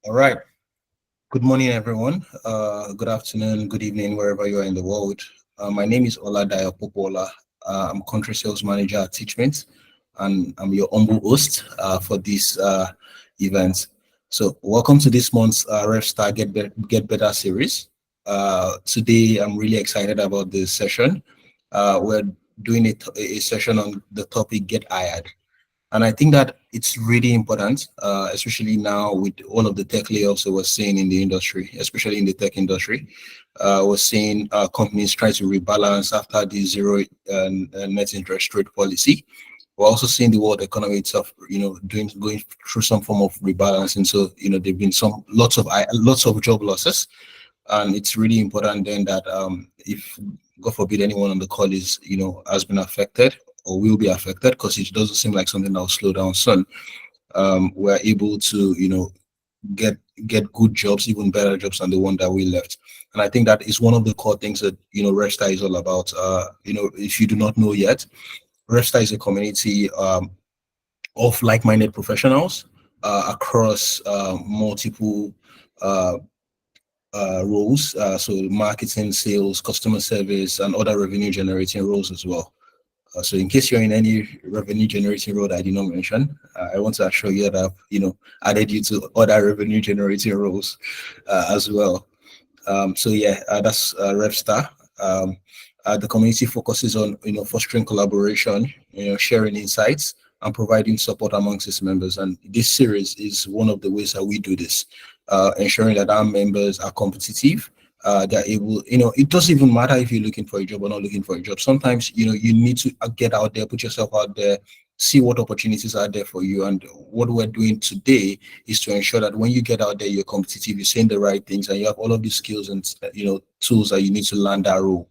All right. Good morning, everyone. Good afternoon, good evening, wherever you are in the world. My name is Oladayo Popola. I'm country sales manager at Teachment, and I'm your humble host for this event. So, welcome to this month's RefStar Get Better series. Today, I'm really excited about this session. We're doing a session on the topic Get Hired. And I think that it's really important, especially now with all of the tech layoffs that we're seeing in the industry, especially in the tech industry. We're seeing companies try to rebalance after the zero net interest rate policy. We're also seeing the world economy itself, going through some form of rebalancing. So, there've been some lots of job losses, and it's really important then that if God forbid anyone on the call is has been affected or will be affected, because it doesn't seem like something that will slow down soon, we're able to get get good jobs, even better jobs than the one that we left. And I think that is one of the core things that Resta is all about. If you do not know yet, Resta is a community of like-minded professionals across multiple uh, roles, so marketing, sales, customer service, and other revenue generating roles as well. So in case you're in any revenue generating role that I did not mention, I want to assure you that I've, added you to other revenue generating roles as well. So yeah, that's RevStar. The community focuses on fostering collaboration, sharing insights, and providing support amongst its members. And this series is one of the ways that we do this, ensuring that our members are competitive. They're able, it doesn't even matter if you're looking for a job or not looking for a job. Sometimes, you need to get out there, put yourself out there, see what opportunities are there for you. And what we're doing today is to ensure that when you get out there, you're competitive, you're saying the right things, and you have all of these skills and tools that you need to land that role.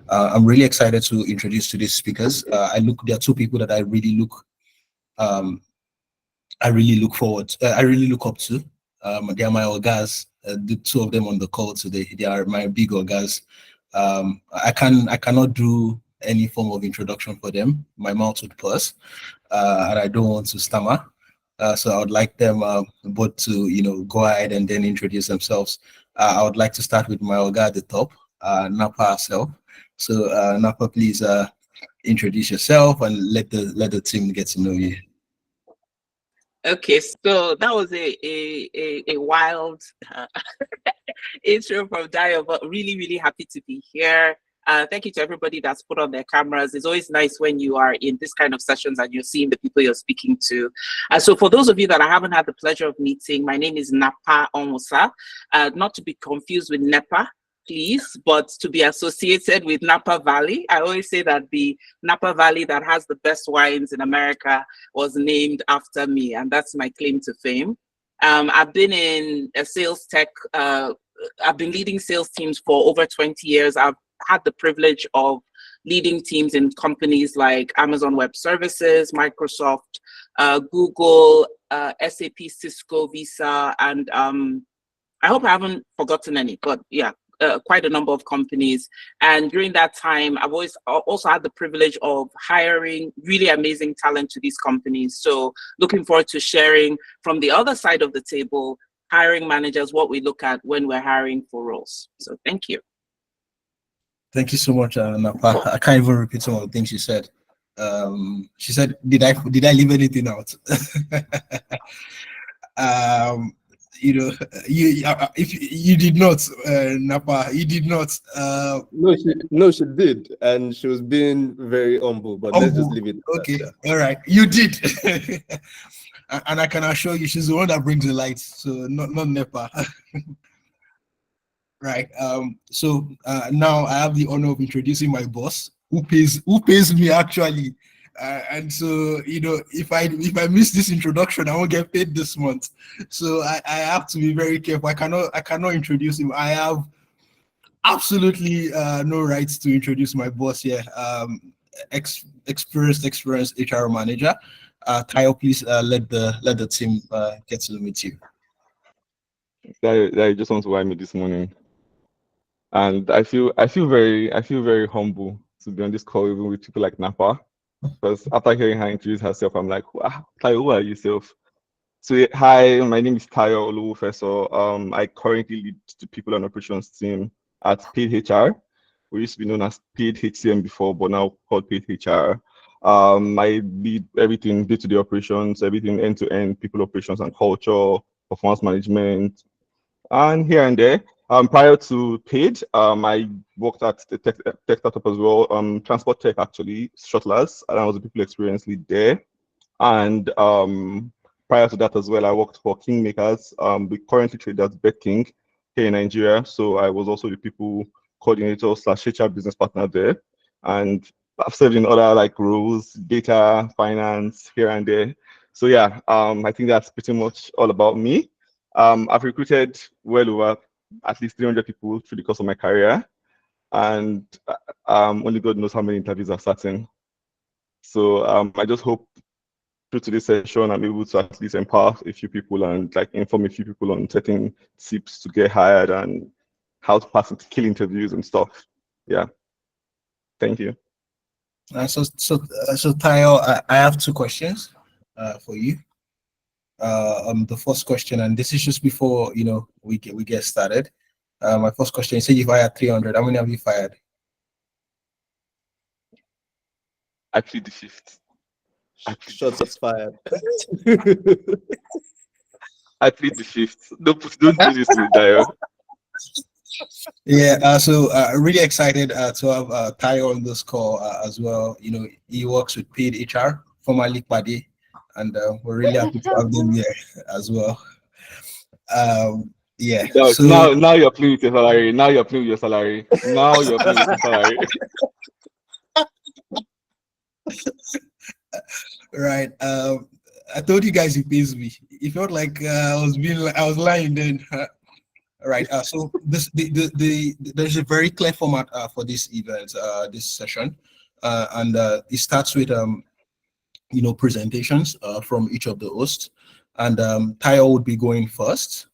I'm really excited to introduce today's speakers. There are two people that um, I really look up to. They are my orgas. The two of them on the call today, they are my big orgas. I cannot do any form of introduction for them. My mouth would purse, and I don't want to stammer. So I would like them both to go ahead and then introduce themselves. I would like to start with my orga at the top, Napa herself. So Napa, please introduce yourself and let the team get to know you. Okay, so that was a wild intro from Dio, but really, really happy to be here. Thank you to everybody that's put on their cameras. It's always nice when you are in this kind of sessions and you're seeing the people you're speaking to. So for those of you that I haven't had the pleasure of meeting, my name is Napa Onwosa, not to be confused with NEPA, please, but to be associated with Napa Valley. I always say that the Napa Valley that has the best wines in America was named after me, and that's my claim to fame. I've been in a sales tech, I've been leading sales teams for over 20 years. I've had the privilege of leading teams in companies like Amazon Web Services, Microsoft, Google, SAP, Cisco, Visa, and I hope I haven't forgotten any, but yeah, quite a number of companies. And during that time, I've always also had the privilege of hiring really amazing talent to these companies. So looking forward to sharing from the other side of the table, hiring managers, what we look at when we're hiring for roles. So thank you. Thank you so much, Napa. I can't even repeat some of the things she said. She said, "Did I leave anything out?" um, if you did not, Napa, you did not. No, she did, and she was being very humble. But let's just leave it. Okay, all right, you did, and I can assure you, she's the one that brings the lights. So not Nepa. Right. So now I have the honor of introducing my boss, who pays me actually. And so if I miss this introduction, I won't get paid this month. So I have to be very careful. I cannot introduce him. I have absolutely no rights to introduce my boss here. Experienced HR manager. Tayo, please let the team get to meet you. That just want to why me this morning, and I feel very humble to be on this call even with people like Napa, because after hearing her introduce herself, I'm like, wow, like, who are you, self? So hi, my name is Tayo Oluwufeso. I currently lead the people and operations team at Paid HR. We used to be known as Paid HCM before, but now called Paid HR. I lead everything day-to-day operations, everything end-to-end, people operations and culture, performance management, and here and there. Prior to Paid, I worked at the tech startup as well, transport tech actually, Shuttlers, and I was a people experience lead there. And prior to that as well, I worked for Kingmakers. We currently trade as BetKing here in Nigeria. So I was also the people coordinator slash HR business partner there. And I've served in other like roles, data, finance, here and there. So yeah, I think that's pretty much all about me. I've recruited well over at least 300 people through the course of my career. And only God knows how many interviews I've sat in. So I just hope through today's session, I'm able to at least empower a few people and like inform a few people on certain tips to get hired and how to pass kill interviews and stuff. Yeah. Thank you. So Tayo, I have two questions for you. The first question, and this is just before we get started. My first question: you said you fired 300. How many have you fired? I plead the fifth. Shots fired. I plead the fifth. Don't do this to me, Dio. Yeah, so really excited to have Tayo on this call as well. He works with Paid HR, formerly Padi, and we're really happy to have them here as well. Yeah, so Now you're playing with your salary. Now you're playing with your salary. Now you're playing with your salary. right. I told you guys he pays me. It felt like I was lying then. Right. So there's a very clear format for this event, this session, and it starts with presentations from each of the hosts, and Tayo would be going first.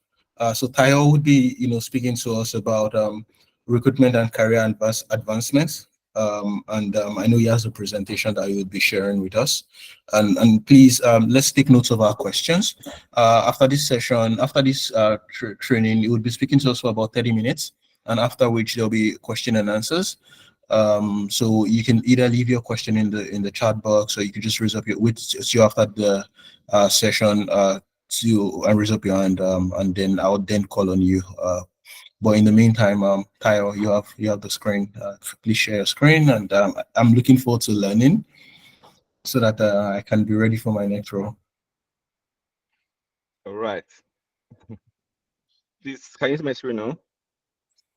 So Tayo would be speaking to us about recruitment and career advancements. And I know he has a presentation that he will be sharing with us. And please, let's take notes of our questions. After this session, after this training, he will be speaking to us for about 30 minutes, and after which there'll be question and answers. So you can either leave your question in the chat box, or you can just raise up your after the session to and raise up your hand, and then I would then call on you. But in the meantime, Tayo, you have the screen. Please share your screen, and I'm looking forward to learning so that I can be ready for my next role. All right. Please, can you see my screen now?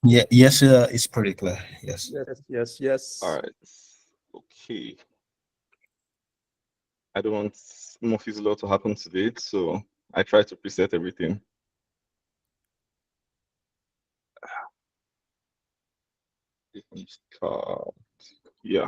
Yeah, yes, it's pretty clear. Yes. Yes. All right. Okay. I don't want more law to happen today, so I try to preset everything. Yeah.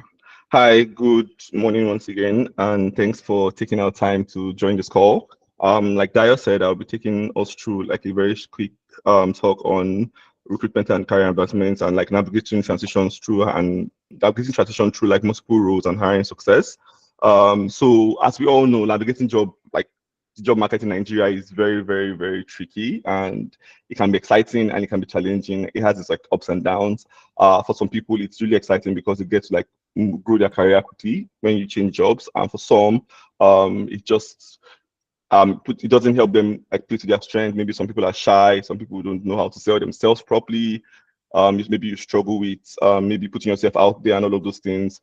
Hi, good morning once again, and thanks for taking our time to join this call. Like Dio said, I'll be taking us through like a very quick talk on recruitment and career advancements and like navigating transition through like multiple roles and hiring success. So as we all know, navigating the job market in Nigeria is very, very, very tricky, and it can be exciting and it can be challenging. It has its like ups and downs. For some people, it's really exciting because it gets to like grow their career quickly when you change jobs, and for some, it just it doesn't help them like play to their strength. Maybe some people are shy, some people don't know how to sell themselves properly. Maybe you struggle with maybe putting yourself out there and all of those things.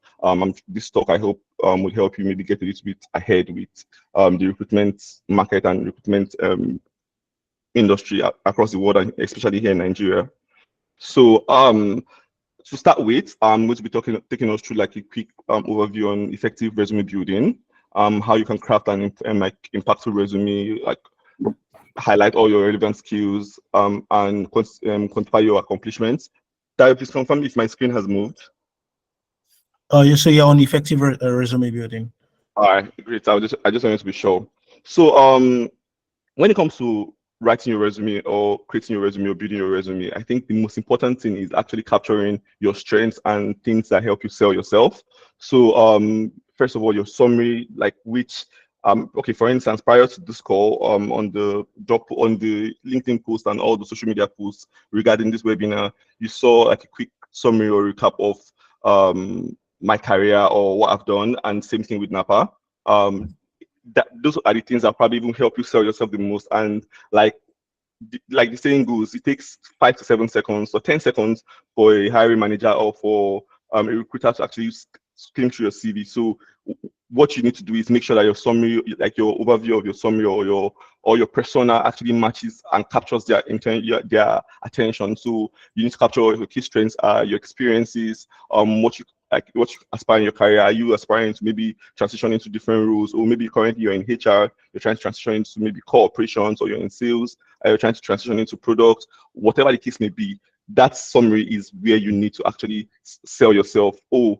This talk I hope would help you maybe get a little bit ahead with the recruitment market and recruitment industry across the world, and especially here in Nigeria. So to start with, I'm going to be taking us through like a quick overview on effective resume building, how you can craft an like impactful resume, like highlight all your relevant skills, and quantify your accomplishments. Dario, please confirm if my screen has moved. Oh, you say you're on effective resume building. All right, great. I just wanted to be sure. So when it comes to writing your resume or creating your resume or building your resume, I think the most important thing is actually capturing your strengths and things that help you sell yourself. So first of all, your summary, like which Okay, for instance, prior to this call, on the LinkedIn post and all the social media posts regarding this webinar, you saw like a quick summary or recap of my career or what I've done, and same thing with Napa. Those are the things that probably even help you sell yourself the most. And like the saying goes, it takes 5 to 7 seconds or 10 seconds for a hiring manager or for a recruiter to actually skim through your CV. So what you need to do is make sure that your summary, like your overview of your summary or your persona, actually matches and captures their attention. So you need to capture what your key strengths are, your experiences, what you aspire in your career. Are you aspiring to maybe transition into different roles, or maybe currently you're in HR, you're trying to transition into maybe core operations, or you're in sales, you're trying to transition into product, whatever the case may be. That summary is where you need to actually sell yourself. Oh,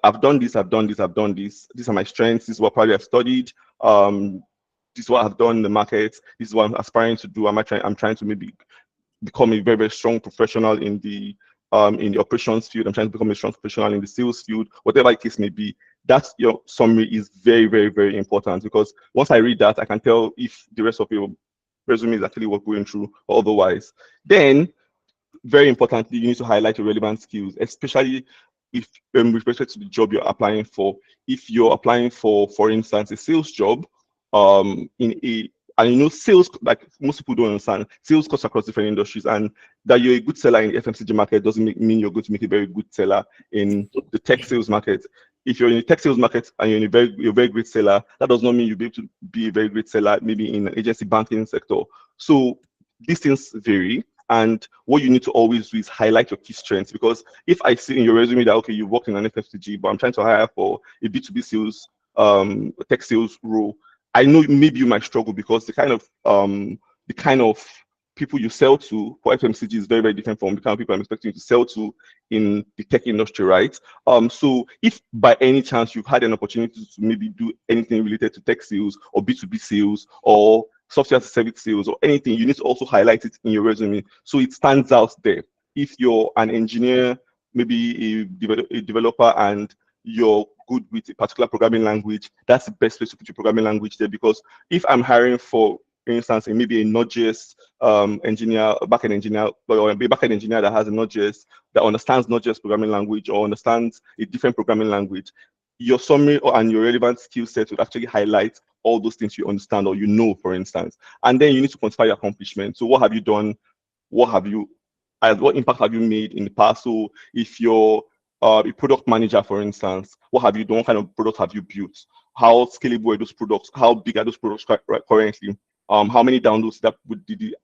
I've done this, I've done this, I've done this. These are my strengths. This is what probably I've studied. This is what I've done in the market. This is what I'm aspiring to do. I'm trying to maybe become a very, very strong professional in the operations field. I'm trying to become a strong professional in the sales field, whatever the case may be. That's your summary is very, very, very important, because once I read that, I can tell if the rest of your resume is actually worth going through or otherwise. Then, very importantly, you need to highlight your relevant skills, especially if with respect to the job you're applying for. If you're applying for instance, a sales job, and you know, sales, like most people don't understand, sales cuts across different industries, and that you're a good seller in the FMCG market doesn't mean you're going to make a very good seller in the tech sales market. If you're in the tech sales market and you're a very great seller, that does not mean you'll be able to be a very great seller maybe in an agency banking sector. So these things vary. And what you need to always do is highlight your key strengths, because if I see in your resume that, okay, you work in an FMCG, but I'm trying to hire for a B2B sales, tech sales role, I know maybe you might struggle, because the kind of people you sell to for FMCG is very, very different from the kind of people I'm expecting you to sell to in the tech industry, right? So if by any chance you've had an opportunity to maybe do anything related to tech sales or B2B sales or software as a service sales or anything, you need to also highlight it in your resume so it stands out there. If you're an engineer, maybe a developer, and you're good with a particular programming language, that's the best place to put your programming language there. Because if I'm hiring for instance, maybe a Node.js engineer, a backend engineer, or a backend engineer that has a Node.js, that understands Node.js programming language or understands a different programming language, your summary and your relevant skill set would actually highlight all those things you understand or you know, for instance. And then you need to quantify your accomplishments. So what have you done? What impact have you made in the past? So if you're a product manager, for instance, what have you done? What kind of product have you built? How scalable are those products? How big are those products currently? How many downloads that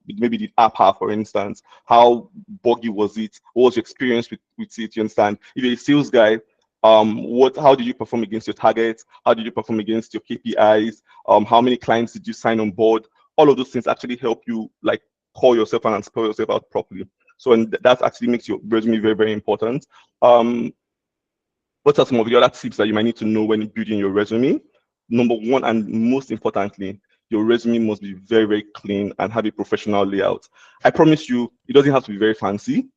maybe the app have, for instance? How buggy was it? What was your experience with it? You understand? If you're a sales guy, how did you perform against your targets? How did you perform against your KPIs? How many clients did you sign on board? All of those things actually help you like call yourself and spell yourself out properly. So, and that actually makes your resume very, very important. What are some of the other tips that you might need to know when building your resume? Number one, and most importantly, your resume must be very, very clean and have a professional layout. I promise you, it doesn't have to be very fancy.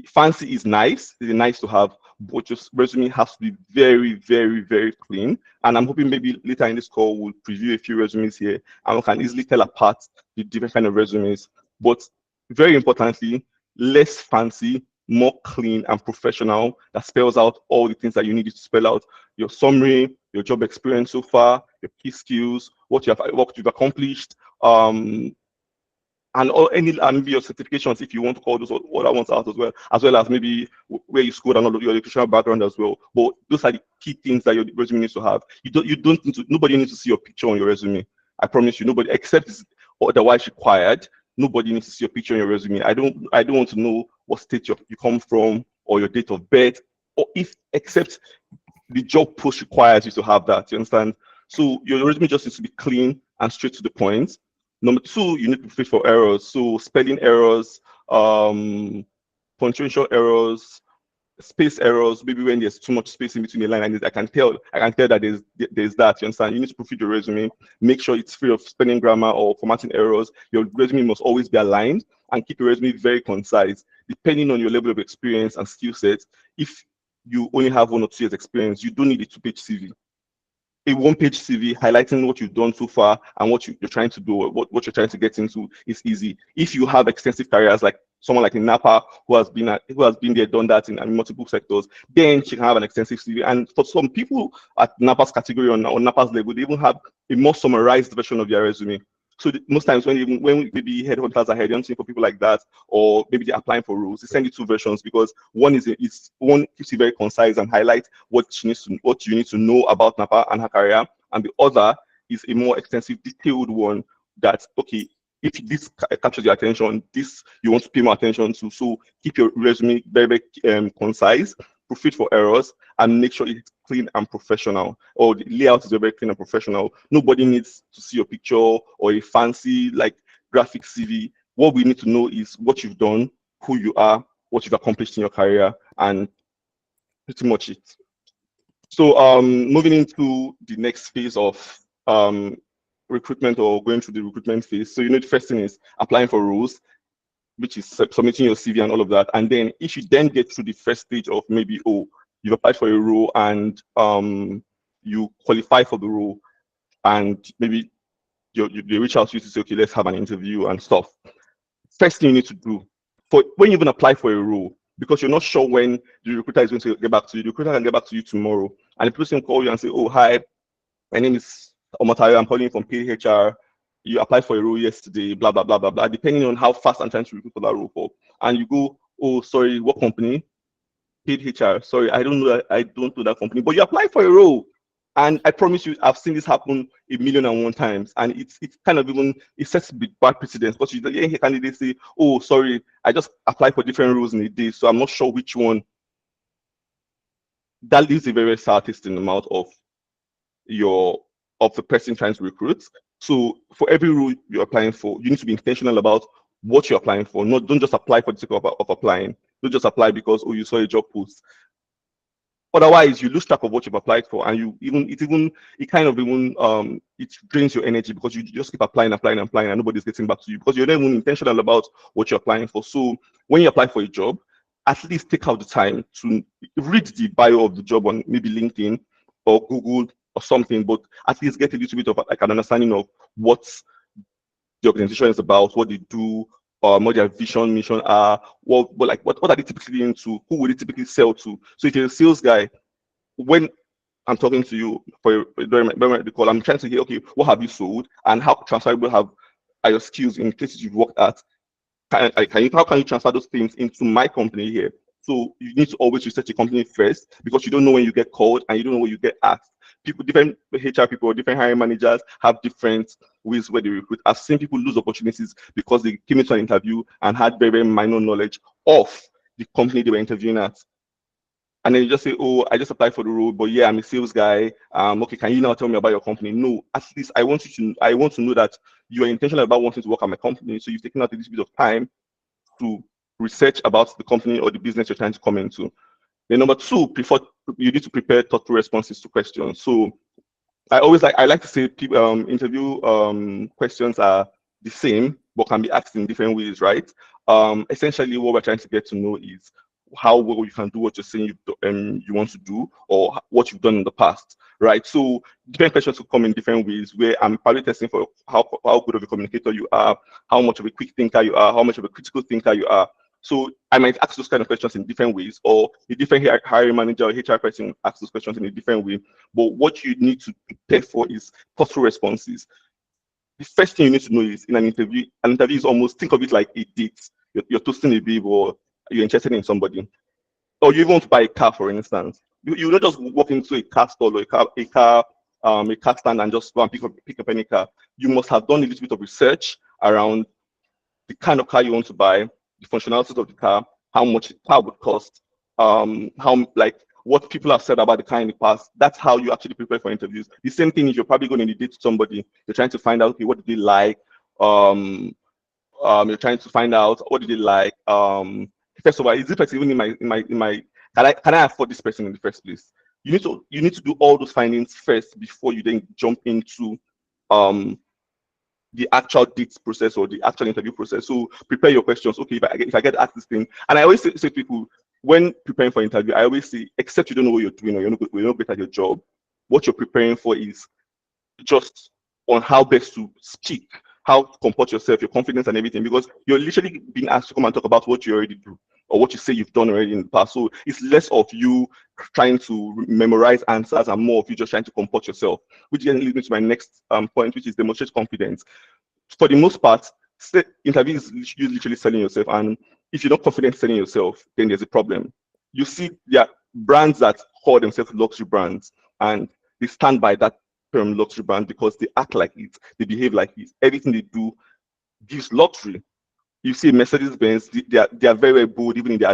Fancy is nice, it's nice to have, but your resume has to be very, very, very clean. And I'm hoping maybe later in this call, we'll preview a few resumes here and we can easily tell apart the different kind of resumes. But very importantly, less fancy, more clean and professional, that spells out all the things that you need to spell out: your summary, your job experience so far, your key skills, what you've accomplished, and maybe your certifications, if you want to call those other ones out as well as maybe where you scored and all of your educational background as well. But those are the key things that your resume needs to have. Nobody needs to see your picture on your resume. I promise you, nobody, except it's otherwise required. Nobody needs to see your picture on your resume. I don't want to know what state you come from or your date of birth, or except the job post requires you to have that. You understand? So your resume just needs to be clean and straight to the point. Number two, you need to fit for errors. So spelling errors, punctuation errors, space errors, maybe when there's too much space in between the line, and I can tell that there's that. You understand? You need to proofread your resume, make sure it's free of spelling, grammar, or formatting errors. Your resume must always be aligned, and keep your resume very concise. Depending on your level of experience and skill set, if you only have 1 or 2 years experience, you don't need a 2-page CV. a one-page CV highlighting what you've done so far and what you're trying to do, what you're trying to get into is easy. If you have extensive careers, like someone like in Napa who has been there, done that in multiple sectors, then she can have an extensive CV. And for some people at Napa's category or Napa's level, they even have a more summarized version of their resume. So most times when maybe headhunters are headhunting for people like that, or maybe they're applying for roles, they send you two versions because one keeps you very concise and highlight what you need to know about Napa and her career, and the other is a more extensive, detailed one that, okay, if this captures your attention, this you want to pay more attention to. So keep your resume very, very concise, proofread for errors, and make sure it's clean and professional, or the layout is very clean and professional. Nobody needs to see your picture or a fancy like graphic CV. What we need to know is what you've done, who you are, what you've accomplished in your career, and pretty much it. So moving into the next phase of recruitment, or going through the recruitment phase. So the first thing is applying for roles, which is submitting your CV and all of that. And then if you then get through the first stage of maybe, oh, you've applied for a role and you qualify for the role, and maybe they reach out to you to say, okay, let's have an interview and stuff. First thing you need to do when you even apply for a role, because you're not sure when the recruiter is going to get back to you. The recruiter can get back to you tomorrow, and the person will call you and say, oh, hi, my name is Omotayo, I'm calling from PHR. You applied for a role yesterday, blah, blah, blah, blah, blah, depending on how fast I'm trying to recruit for that role for. And you go, oh, sorry, what company? Paid HR. Sorry, I don't know that company, but you apply for a role. And I promise you, I've seen this happen 1,000,001 times. And it's kind of it sets a bad precedence, because you hear candidates say, oh, sorry, I just applied for different roles in a day, so I'm not sure which one. That leaves a very, very sour taste in the mouth of the person trying to recruit. So for every role you're applying for, you need to be intentional about what you're applying for. Don't just apply for the sake of applying. Don't just apply because, oh, you saw a job post. Otherwise, you lose track of what you've applied for, and it drains your energy, because you just keep applying, and nobody's getting back to you because you're not even intentional about what you're applying for. So when you apply for a job, at least take out the time to read the bio of the job on maybe LinkedIn or Google or something, but at least get a little bit of like an understanding of what the organization is about, what they do, what their vision, mission are, what are they typically into, who would they typically sell to. So if you're a sales guy, when I'm talking to you during the call, I'm trying to hear, okay, what have you sold, and how transferable are your skills in places you've worked at? How can you transfer those things into my company here? So you need to always research your company first, because you don't know when you get called and you don't know when you get asked. Different HR people, different hiring managers have different ways where they recruit. I've seen people lose opportunities because they came into an interview and had very, very minor knowledge of the company they were interviewing at. And then you just say, oh, I just applied for the role, but yeah, I'm a sales guy. Okay, can you now tell me about your company? No, at least I want to know that you are intentional about wanting to work at my company. So you've taken out a little bit of time to research about the company or the business you're trying to come into. Then number two, you need to prepare thoughtful responses to questions. So I like to say interview questions are the same but can be asked in different ways, right? Essentially, what we're trying to get to know is how well you can do what you're saying you want to do, or what you've done in the past, right? So different questions will come in different ways, where I'm probably testing for how good of a communicator you are, how much of a quick thinker you are, how much of a critical thinker you are. So I might ask those kind of questions in different ways, or a different hiring manager or HR person asks those questions in a different way. But what you need to prepare for is thoughtful responses. The first thing you need to know is, in an interview is almost, think of it like a date. You're toasting a babe, or you're interested in somebody, or you even want to buy a car, for instance. You don't just walk into a car store or a car stand and just go and pick up any car. You must have done a little bit of research around the kind of car you want to buy, the functionalities of the car, how much the car would cost, what people have said about the car in the past. That's how you actually prepare for interviews. The same thing is, you're probably going to date somebody. You're trying to find out, okay, what do they like? You're trying to find out what do they like. First of all, is this person even in my can I afford this person in the first place? You need to do all those findings first before you then jump into the actual dates process or the actual interview process. So prepare your questions. Okay, if I get asked this thing, and I always say to people, when preparing for interview, I always say, except you don't know what you're doing or you're not good at your job, what you're preparing for is just on how best to speak, how to comport yourself, your confidence and everything, because you're literally being asked to come and talk about what you already do or what you say you've done already in the past. So it's less of you trying to memorize answers and more of you just trying to comport yourself, which then leads me to my next point, which is demonstrate confidence. For the most part, interview is you literally selling yourself, and if you're not confident selling yourself, then there's a problem. You see, there are brands that call themselves luxury brands, and they stand by that term luxury brand because they act like it, they behave like it. Everything they do gives luxury. You see Mercedes-Benz, they are very, very bold, even in the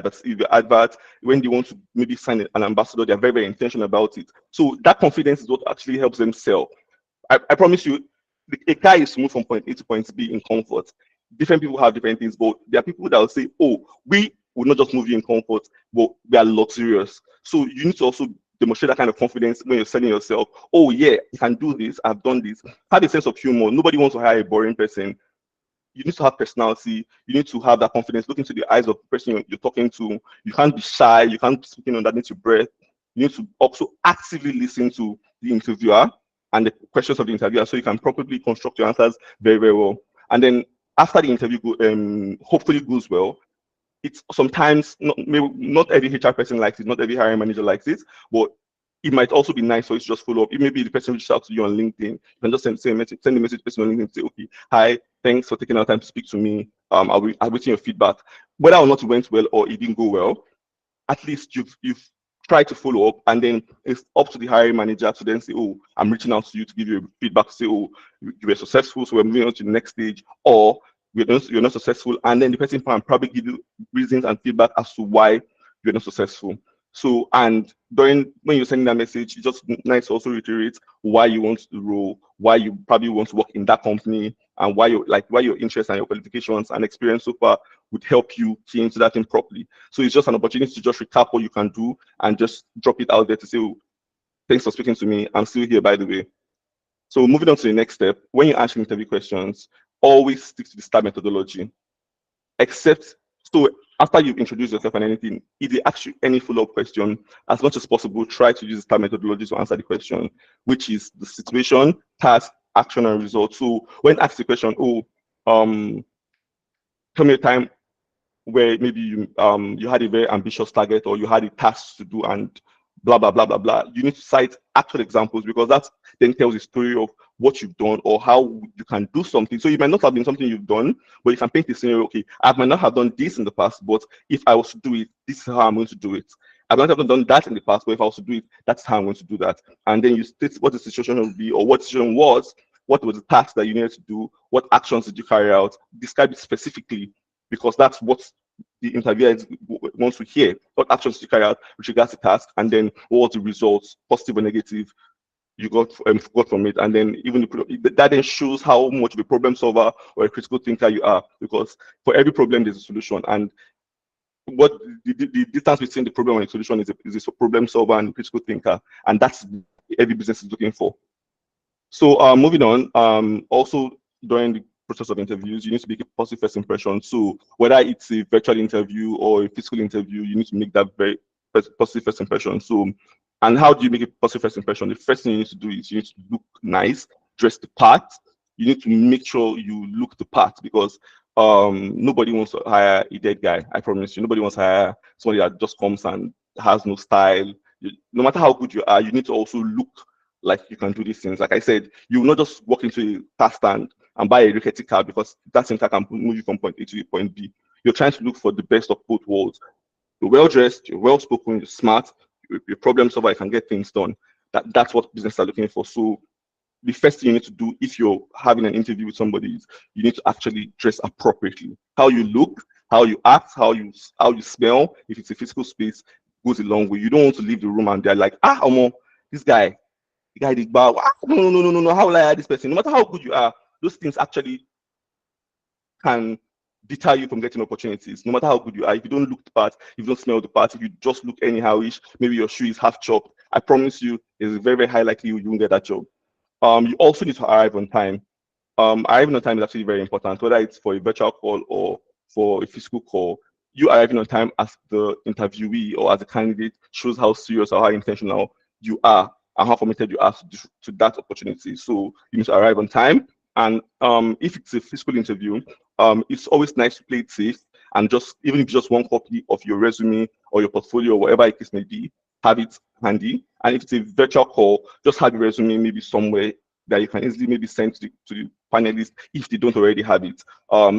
advert, when they want to maybe sign an ambassador, they're very, very intentional about it. So that confidence is what actually helps them sell. I promise you, a car is to move from point A to point B in comfort. Different people have different things, but there are people that will say, oh, we will not just move you in comfort, but we are luxurious. So you need to also demonstrate that kind of confidence when you're selling yourself. Oh yeah, I can do this, I've done this. Have a sense of humor. Nobody wants to hire a boring person. You need to have personality. You need to have that confidence. Look into the eyes of the person you're talking to. You can't be shy. You can't speak underneath your breath. You need to also actively listen to the interviewer and the questions of the interviewer so you can properly construct your answers very, very well. And then after the interview hopefully goes well, it's sometimes not every HR person likes it, not every hiring manager likes it, but it might also be nice for you to just follow up. It may be the person reached out to you on LinkedIn. You can just send a message to the person on LinkedIn and say, okay, hi, thanks for taking our time to speak to me. I'll be waiting your feedback. Whether or not it went well or it didn't go well, at least you've tried to follow up, and then it's up to the hiring manager to then say, oh, I'm reaching out to you to give you feedback, to say, oh, you were successful, so we're moving on to the next stage, or you're not successful, and then the person can probably give you reasons and feedback as to why you're not successful. So, and when you're sending that message, it's just nice to also reiterate why you want the role, why you probably want to work in that company, and why your interests and your qualifications and experience so far would help you key into that thing properly. So it's just an opportunity to just recap what you can do and just drop it out there to say, oh, thanks for speaking to me. I'm still here, by the way. So moving on to the next step, when you're answering interview questions, always stick to the STAR methodology. So after you've introduced yourself and anything, if they ask you any follow-up question, as much as possible, try to use the STAR methodology to answer the question, which is the situation, task, action, and result. So when asked the question, oh, tell me a time where maybe you had a very ambitious target or you had a task to do and blah blah blah blah blah. You need to cite actual examples because that then tells the story of what you've done or how you can do something. So it might not have been something you've done, but you can paint a scenario. Okay, I might not have done this in the past, but if I was to do it, this is how I'm going to do it. I might have done that in the past, but if I was to do it, that's how I'm going to do that. And then you state what the situation will be or what the situation was, what was the task that you needed to do, what actions did you carry out, describe it specifically, because that's what the interviewer wants to hear. What actions did you carry out with regards to task, and then what was the results, positive or negative, you got from it. And then even that then shows how much of a problem solver or a critical thinker you are, because for every problem there's a solution, and what the distance between the problem and the solution is a problem solver and critical thinker, and that's every business is looking for. So moving on, also during the process of interviews, you need to make a positive first impression. So whether it's a virtual interview or a physical interview, you need to make that very positive first impression. So, and how do you make a positive first impression? The first thing you need to do is you need to look nice, dress the part. You need to make sure you look the part, because nobody wants to hire a dead guy. I promise you, nobody wants to hire somebody that just comes and has no style. No matter how good you are, you need to also look like you can do these things. Like I said, you will not just walk into a car stand and buy a rickety car because that same car can move you from point A to point B. You're trying to look for the best of both worlds. You're well dressed, you're well spoken, you're smart, you're a problem solver, you can get things done. That's what businesses are looking for. So the first thing you need to do if you're having an interview with somebody is you need to actually dress appropriately. How you look, how you act, how you smell, if it's a physical space, goes a long way. You don't want to leave the room and they're like, this guy, the guy did bad. No. How will I hire this person? No matter how good you are, those things actually can deter you from getting opportunities. No matter how good you are, if you don't look the part, if you don't smell the part, if you just look anyhowish, maybe your shoe is half chopped, I promise you, there's a very, very high likelihood you won't get that job. You also need to arrive on time. Arriving on time is actually very important, whether it's for a virtual call or for a physical call. You arriving on time as the interviewee or as a candidate shows how serious or how intentional you are and how committed you are to that opportunity. So you need to arrive on time. And if it's a physical interview, it's always nice to play it safe and just, even if it's just one copy of your resume or your portfolio or whatever it is may be, have it handy. And if it's a virtual call, just have your resume maybe somewhere that you can easily maybe send to the panelists if they don't already have it.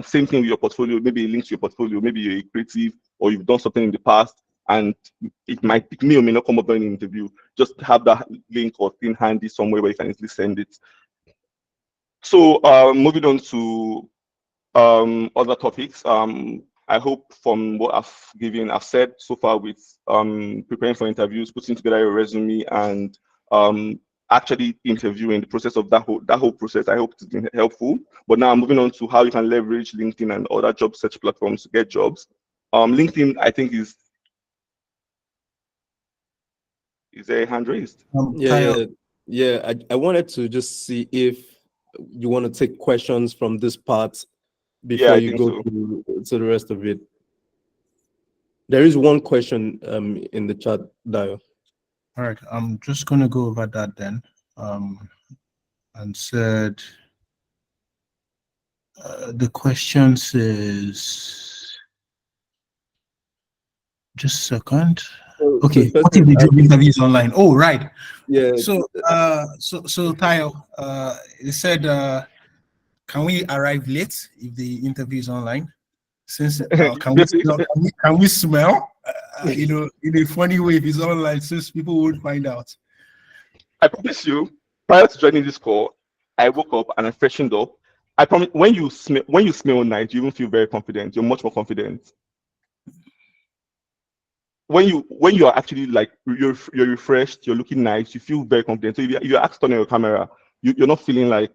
Same thing with your portfolio, maybe a link to your portfolio, maybe you're a creative or you've done something in the past and it may or may not come up during the interview. Just have that link or thing handy somewhere where you can easily send it. So moving on to other topics. I hope from what I've said so far with preparing for interviews, putting together your resume, and actually interviewing, the process of that whole process, I hope it's been helpful. But now moving on to how you can leverage LinkedIn and other job search platforms to get jobs. LinkedIn, I think, is a hand raised. I wanted to just see if you want to take questions from this part before you go to the rest of it. There is one question in the chat, Dio. All right, I'm just going to go over that then. And said, the question says, just a second. Okay, what if the job interview is online? Oh, right. Yeah. So Tayo, it said, can we arrive late if the interview is online? Since can we smell? In a funny way, if it's online, since people won't find out. I promise you, prior to joining this call, I woke up and I freshened up. I promise, when you smell night, you even feel very confident. You're much more confident. When you are actually like you're refreshed, you're looking nice, you feel very confident. So if you're asked on your camera, you're not feeling like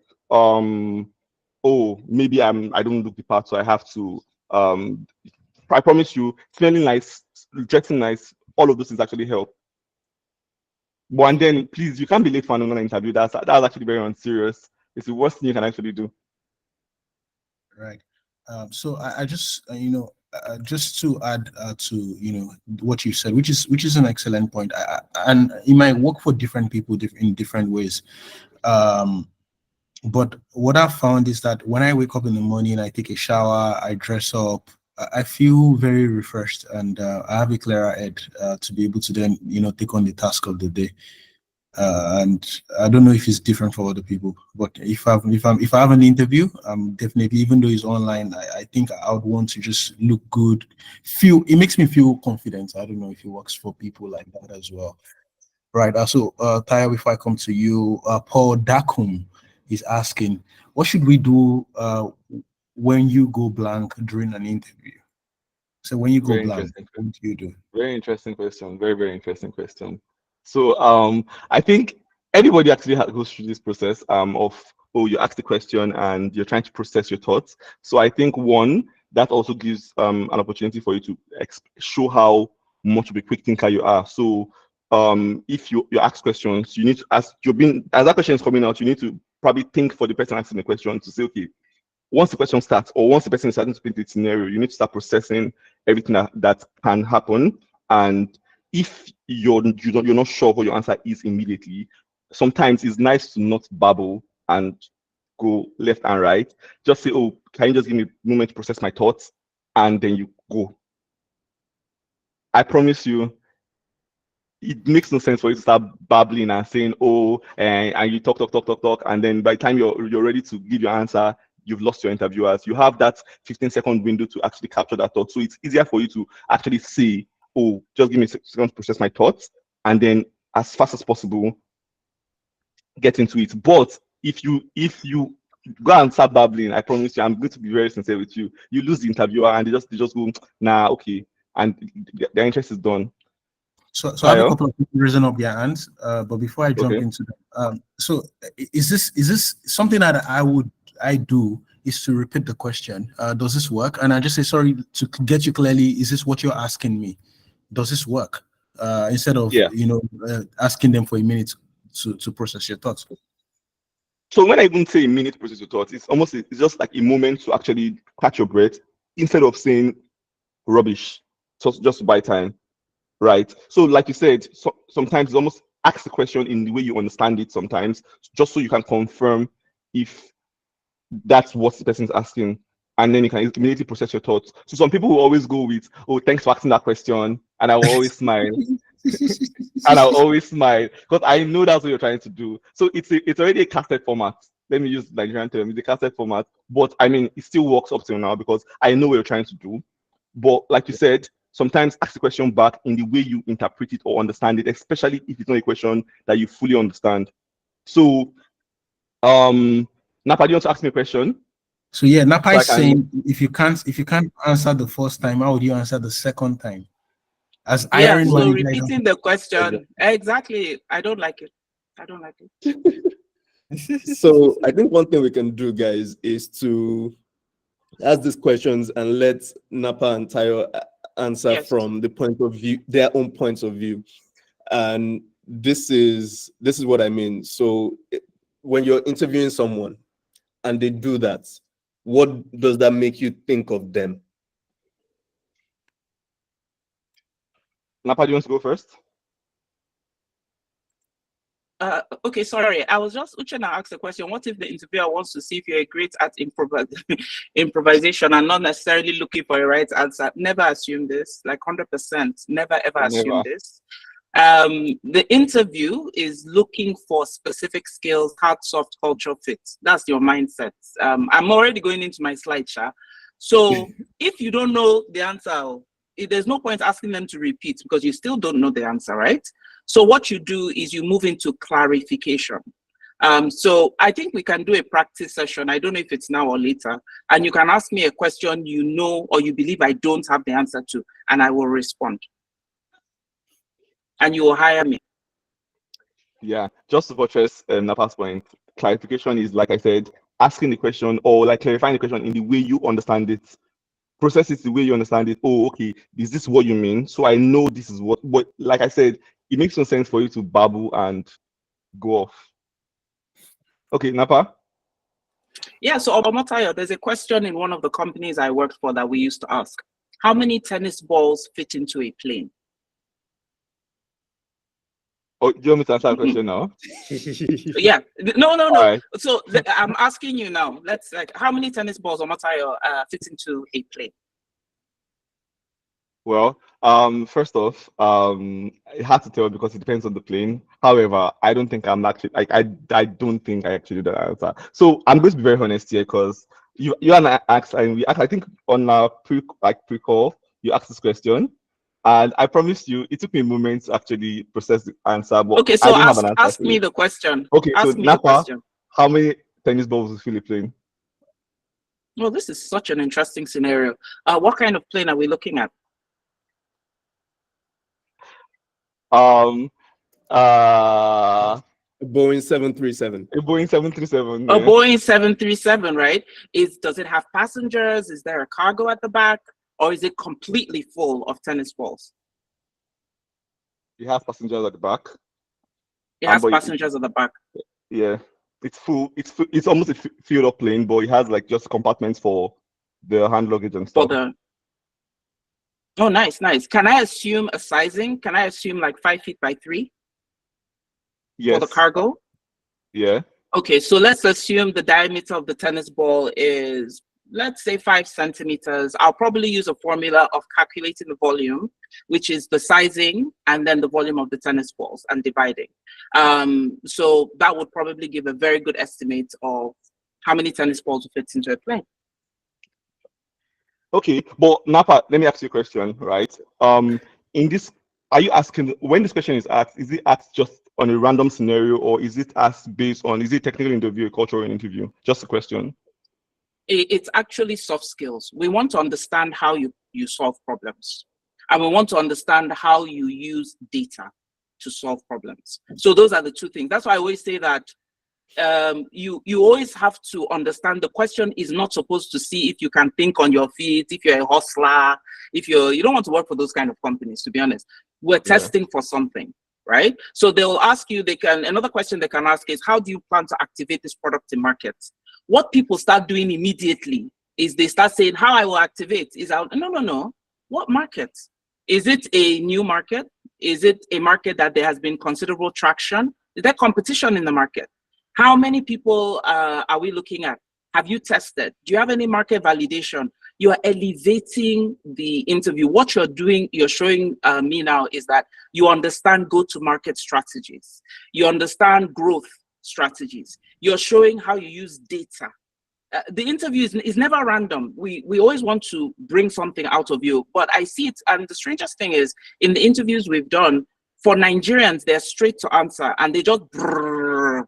oh, maybe I don't look the part, so I have to I promise you, smelling nice, dressing nice, all of those things actually help. But and then please, you can't be late for an online interview. That's actually very unserious. It's the worst thing you can actually do. Right. So I just just to add to what you said, which is an excellent point. And it might work for different people in different ways. But what I found is that when I wake up in the morning, I take a shower, I dress up, I feel very refreshed, and I have a clearer head to be able to then take on the task of the day. And I don't know if it's different for other people, but if I have an interview, definitely, even though it's online, I think I would want to just look good. It makes me feel confident. I don't know if it works for people like that as well. Right. So Taya, if I come to you, Paul Dakum is asking, what should we do when you go blank during an interview? So when you go blank, what do you do? Very interesting question. Very, very interesting question. So I think anybody actually goes through this process of, you ask the question and you're trying to process your thoughts. So I think one, that also gives an opportunity for you to show how much of a quick thinker you are. So if you ask questions, you need to ask, as that question is coming out, you need to probably think for the person asking the question to say, okay, once the question starts, or once the person is starting to paint the scenario, you need to start processing everything that can happen. And if you're not sure what your answer is immediately, sometimes it's nice to not babble and go left and right. Just say, oh, can you just give me a moment to process my thoughts? And then you go. I promise you, it makes no sense for you to start babbling and saying, oh, and you talk, and then by the time you're ready to give your answer, you've lost your interviewers. You have that 15-second window to actually capture that thought. So it's easier for you to actually say, oh, just give me a second to process my thoughts, and then as fast as possible, get into it. But if you go and start babbling, I promise you, I'm going to be very sincere with you. You lose the interviewer, and they just go, nah, okay, and their interest is done. So I have a couple of people raising up their hands, but before I jump into them, so is this something that I do is to repeat the question? Does this work? And I just say, sorry, to get you clearly, is this what you're asking me? Does this work? Instead of asking them for a minute to process your thoughts. So when I even say a minute to process your thoughts, it's just like a moment to actually catch your breath instead of saying rubbish, just to buy time. Right. So like you said, sometimes it's almost ask the question in the way you understand it sometimes, just so you can confirm if that's what the person is asking, and then you can immediately process your thoughts. So some people will always go with, "Oh, thanks for asking that question," and I will always smile. And I'll always smile because I know that's what you're trying to do. So it's already a casted format. Let me use Nigerian term. It's a casted format, but I mean, it still works up till now because I know what you're trying to do. But like you said, sometimes ask the question back in the way you interpret it or understand it, especially if it's not a question that you fully understand. So, Napa, do you want to ask me a question? So yeah, Napa is saying if you can't answer the first time, how would you answer the second time? As Yeah, hiring so manager, repeating the question. Exactly. I don't like it. I don't like it. So I think one thing we can do, guys, is to ask these questions and let Napa and Tayo answer from the point of view, their own points of view. And this is what I mean. So when you're interviewing someone and they do that, what does that make you think of them? Napa, do you want to go first? Okay, sorry. I was just Uchenna asked the question. What if the interviewer wants to see if you're great at improvisation and not necessarily looking for a right answer? Never assume this, like 100%. Never ever assume this. The interview is looking for specific skills, hard, soft, cultural fit. That's your mindset. I'm already going into my slide, Sha. So if you don't know the answer, there's no point asking them to repeat because you still don't know the answer, right? So what you do is you move into clarification. So I think we can do a practice session. I don't know if it's now or later. And you can ask me a question you know or you believe I don't have the answer to, and I will respond. And you will hire me. Yeah, just to buttress Napa's point, clarification is, like I said, asking the question or like clarifying the question in the way you understand it. Process it the way you understand it. Oh, okay, is this what you mean? So I know this is what, like I said, it makes no sense for you to babble and go off. Okay, Napa? Yeah, so Omotayo, there's a question in one of the companies I worked for that we used to ask. How many tennis balls fit into a plane? Oh, do you want me to answer the question now? Yeah, no. Right. So I'm asking you now. Let's how many tennis balls Omotayo fit into a plane? Well, first off, it's hard to tell because it depends on the plane. However, I don't think I'm actually I don't think I actually know the answer. So I'm going to be very honest here because you and I asked, and we asked, I think on our pre-call, you asked this question, and I promise you, it took me a moment to actually process the answer. But Okay, so I don't have an answer. Ask me the question. Okay, ask so me the question. how many tennis balls is Philip playing? Well, this is such an interesting scenario. What kind of plane are we looking at? A Boeing 737. A Boeing 737. A Boeing 737, right? Does it have passengers? Is there a cargo at the back? Or is it completely full of tennis balls? It has passengers at the back. It has passengers at the back. Yeah, it's full. It's almost a filled up plane, but it has like just compartments for the hand luggage and stuff. Oh, nice. Can I assume a sizing? Can I assume like 5 feet by 3? Yes. For the cargo? Yeah. Okay, so let's assume the diameter of the tennis ball is, let's say 5 centimeters. I'll probably use a formula of calculating the volume, which is the sizing and then the volume of the tennis balls and dividing. So that would probably give a very good estimate of how many tennis balls fit into a plane. Okay, but Napa, let me ask you a question, right? In this, are you asking, when this question is it asked just on a random scenario, or is it asked based on, is it a technical interview, a cultural interview? Just a question. It's actually soft skills. We want to understand how you solve problems. And we want to understand how you use data to solve problems. So those are the two things. That's why I always say that you always have to understand the question is not supposed to see if you can think on your feet, if you're a hustler, you don't want to work for those kind of companies, to be honest. We're testing for something, right? So they'll ask you, another question they can ask is, how do you plan to activate this product in markets? What people start doing immediately is they start saying, how I will activate is out. No. What market? Is it a new market? Is it a market that there has been considerable traction? Is there competition in the market? How many people are we looking at? Have you tested? Do you have any market validation? You are elevating the interview. What you're doing, you're showing me now is that you understand go-to-market strategies. You understand growth strategies. You're showing how you use data. The interview is never random. We always want to bring something out of you, but I see it, and the strangest thing is, in the interviews we've done, for Nigerians, they're straight to answer, and they just brrr.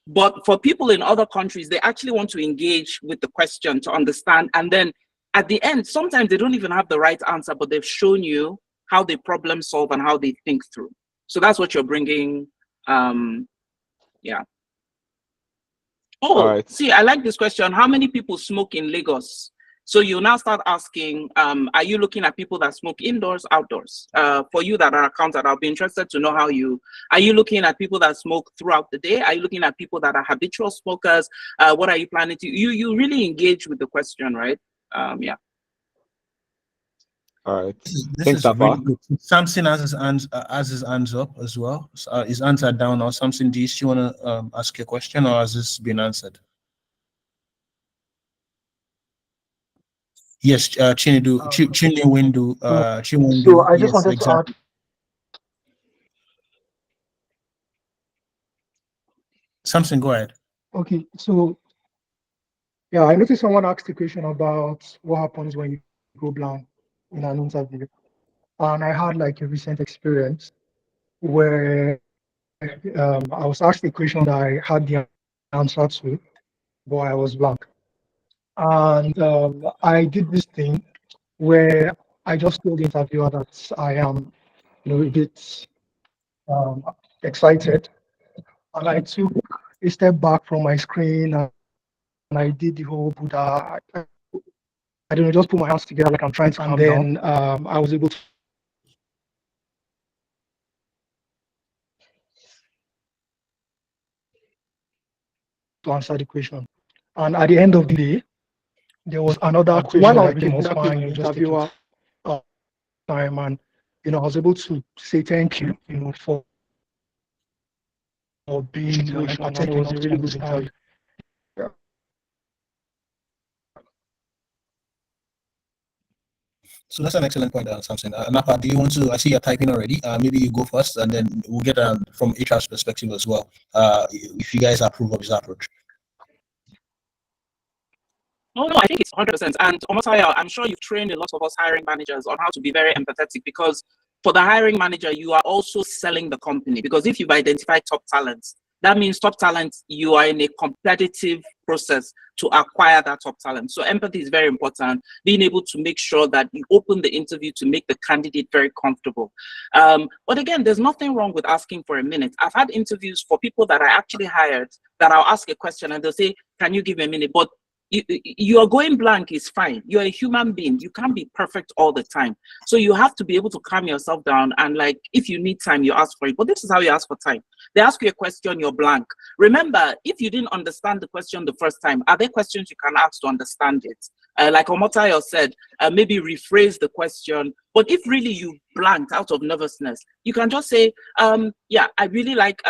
But for people in other countries, they actually want to engage with the question to understand, and then at the end, sometimes they don't even have the right answer, but they've shown you how they problem solve and how they think through. So that's what you're bringing. Yeah. Oh, right. see, I like this question. How many people smoke in Lagos? So you now start asking, are you looking at people that smoke indoors, outdoors? For you that are accountant, I'll be interested to know are you looking at people that smoke throughout the day? Are you looking at people that are habitual smokers? What are you planning to, you really engage with the question, right? Yeah. All right. This Thanks, is really Tafa. good. Samson has his hands up as well. His hands are down. Or Samson, do you still want to ask a question, or has this been answered? Yes, Chinewindu. So I just Yes, wanted to exactly. add. Samson, go ahead. Okay, so yeah, I noticed someone asked a question about what happens when you go blank in an interview, and I had like a recent experience where I was asked a question that I had the answer to, but I was blank, and I did this thing where I just told the interviewer that I am, a bit um, excited, and I took a step back from my screen and I did the whole Buddha. I don't know, just put my hands together like I'm trying to calm down. I was able to answer the question. And at the end of the day, there was another question While I was that came up, and the interviewer time, and I was able to say thank you, for being attending. It was a really good interview. So that's an excellent point, Samson. Napa, do you want to? I see you're typing already. Maybe you go first, and then we'll get from HR's perspective as well. If you guys approve of this approach. Oh, no, I think it's 100%. And Omotayo, I'm sure you've trained a lot of us hiring managers on how to be very empathetic, because for the hiring manager, you are also selling the company. Because if you've identified top talents, that means top talent, you are in a competitive process to acquire that top talent. So empathy is very important. Being able to make sure that you open the interview to make the candidate very comfortable. But again, there's nothing wrong with asking for a minute. I've had interviews for people that I actually hired that I'll ask a question and they'll say, can you give me a minute? But you're going blank is fine. You're a human being. You can't be perfect all the time. So you have to be able to calm yourself down. And like, if you need time, you ask for it. But this is how you ask for time. They ask you a question, you're blank. Remember, if you didn't understand the question the first time, are there questions you can ask to understand it? Like Omotayo said, maybe rephrase the question. But if really you blanked out of nervousness, you can just say, yeah, I really like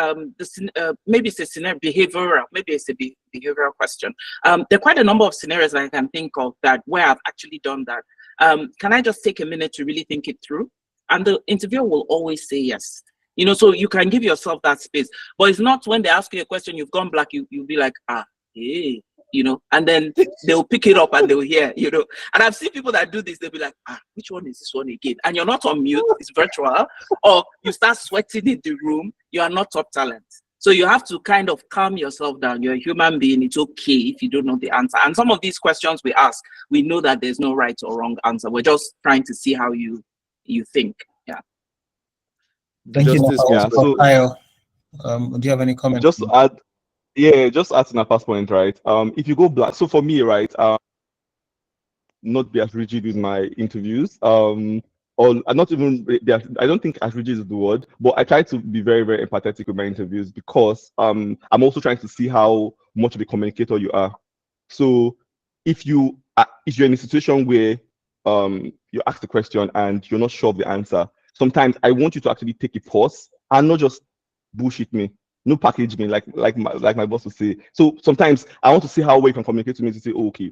maybe it's a scenario, behavioral, maybe it's a behavioral question. There are quite a number of scenarios that I can think of that where I've actually done that. Can I just take a minute to really think it through? And the interviewer will always say yes. So you can give yourself that space. But it's not when they ask you a question, you've gone black, you'll be like, hey, and then they'll pick it up and they'll hear, and I've seen people that do this, they'll be like, which one is this one again? And you're not on mute, it's virtual, or you start sweating in the room, you are not top talent. So you have to kind of calm yourself down. You're a human being, it's okay if you don't know the answer. And some of these questions we ask, we know that there's no right or wrong answer. We're just trying to see how you think. Yeah. Thank you. Yeah, so Kyle, do you have any comments? Just to add to Napa's point, right? If you go black, so for me, right, not be as rigid with my interviews. Or not even, I don't think as rigid is the word, but I try to be very, very empathetic with my interviews because I'm also trying to see how much of a communicator you are. So if you're in a situation where you ask the question and you're not sure of the answer, sometimes I want you to actually take a pause and not just bullshit me, no package me like my boss would say. So sometimes I want to see how well you can communicate to me to say, oh, okay,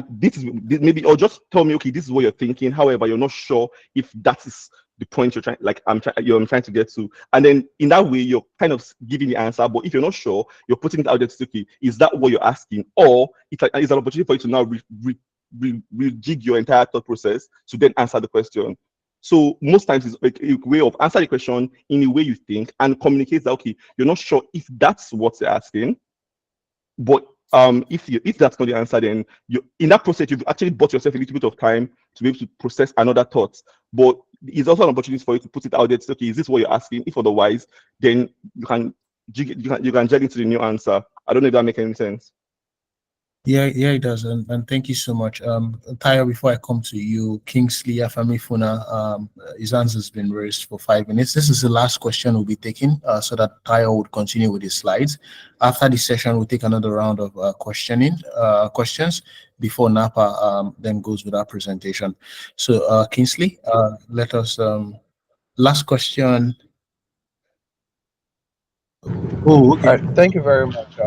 this is maybe, or just tell me, okay, this is what you're thinking. However, you're not sure if that is the point you're trying, like I'm trying to get to. And then in that way, you're kind of giving the answer. But if you're not sure, you're putting it out there to say, okay, is that what you're asking? Or it's an opportunity for you to now rejig your entire thought process to then answer the question. So most times it's like a way of answer the question in a way you think and communicate that, okay, you're not sure if that's what they're asking, but if that's not the answer, then you, in that process, you've actually bought yourself a little bit of time to be able to process another thought. But it's also an opportunity for you to put it out there to say, okay, is this what you're asking? If otherwise, then you can jig into the new answer. I don't know if that makes any sense. Yeah, it does, and thank you so much. Tayo, before I come to you, Kingsley Afamifuna, his hand has been raised for 5 minutes. This is the last question we'll be taking, so that Tayo would continue with his slides. After this session, we'll take another round of questions before Napa then goes with our presentation. So, Kingsley, let us last question. Oh, okay. All right, thank you very much.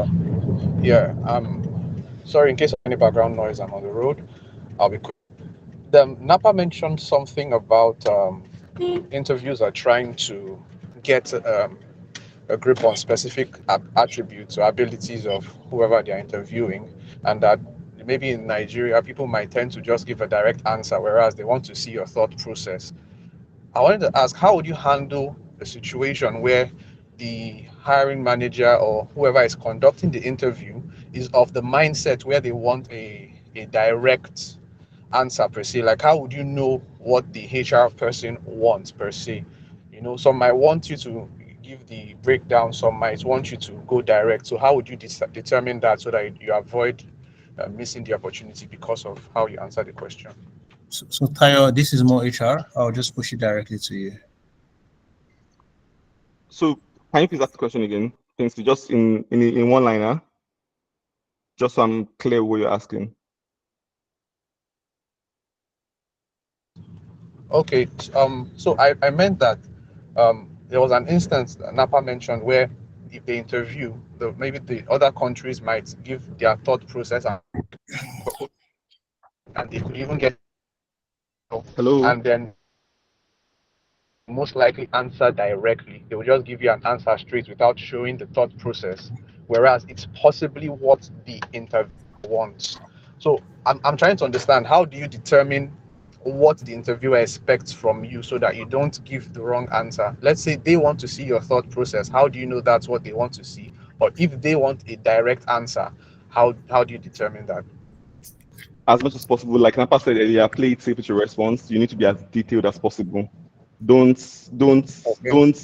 Sorry, in case of any background noise, I'm on the road. I'll be quick. Napa mentioned something about interviews are trying to get a grip on specific attributes or abilities of whoever they're interviewing, and that maybe in Nigeria, people might tend to just give a direct answer, whereas they want to see your thought process. I wanted to ask, how would you handle a situation where the hiring manager or whoever is conducting the interview is of the mindset where they want a direct answer per se? Like, how would you know what the HR person wants per se? You know, some might want you to give the breakdown, some might want you to go direct. So how would you determine that so that you avoid missing the opportunity because of how you answer the question? So Tayo, this is more HR. I'll just push it directly to you. So can you please ask the question again? Thanks. Just in one liner, just so I'm clear what you're asking. Okay. So I meant that there was an instance that Napa mentioned where if they interview, maybe the other countries might give their thought process and they could even get, Hello. and then most likely answer directly. They will just give you an answer straight without showing the thought process, whereas it's possibly what the interviewer wants. So I'm trying to understand, how do you determine what the interviewer expects from you so that you don't give the wrong answer? Let's say they want to see your thought process. How do you know that's what they want to see? Or if they want a direct answer, how do you determine that? As much as possible, like Napa said earlier, play it safe with your response. You need to be as detailed as possible. Don't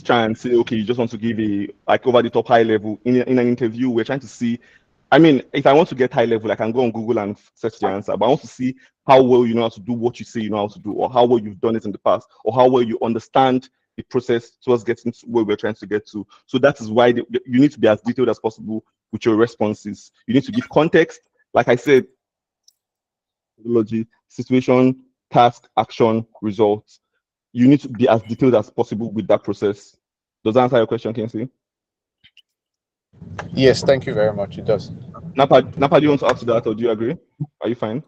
try and say, okay, you just want to give a like over the top high level. In an interview, we're trying to see, I mean, if I want to get high level, I can go on Google and search the answer, but I want to see how well you know how to do what you say you know how to do, or how well you've done it in the past, or how well you understand the process towards getting to where we're trying to get to. So that is why you need to be as detailed as possible with your responses. You need to give context. Like I said, situation, task, action, results. You need to be as detailed as possible with that process. Does that answer your question, Kingsley? Yes, thank you very much. It does. Napa, do you want to add to that, or do you agree? Are you fine?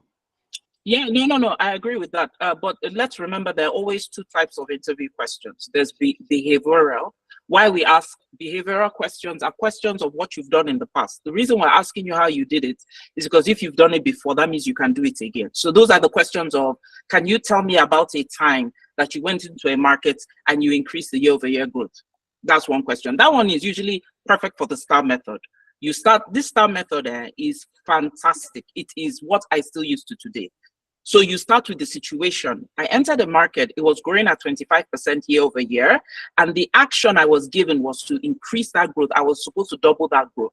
Yeah, no, I agree with that. But let's remember there are always two types of interview questions. There's behavioral. Why we ask behavioral questions are questions of what you've done in the past. The reason we're asking you how you did it is because if you've done it before, that means you can do it again. So those are the questions of, can you tell me about a time that you went into a market and you increased the year-over-year growth? That's one question. That one is usually perfect for the STAR method. This STAR method is fantastic. It is what I still use to today. So you start with the situation. I entered the market, it was growing at 25% year over year. And the action I was given was to increase that growth. I was supposed to double that growth.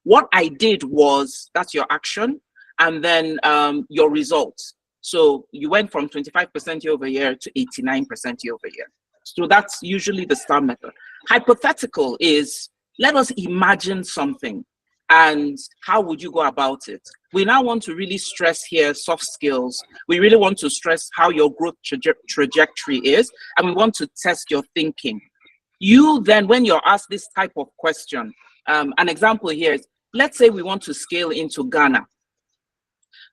What I did was, that's your action, and then your results. So you went from 25% year over year to 89% year over year. So that's usually the STAR method. Hypothetical is, let us imagine something. and how would you go about it? We now want to really stress here soft skills. We really want to stress how your growth trajectory is, and we want to test your thinking. You then, when you're asked this type of question, an example here is, let's say we want to scale into Ghana.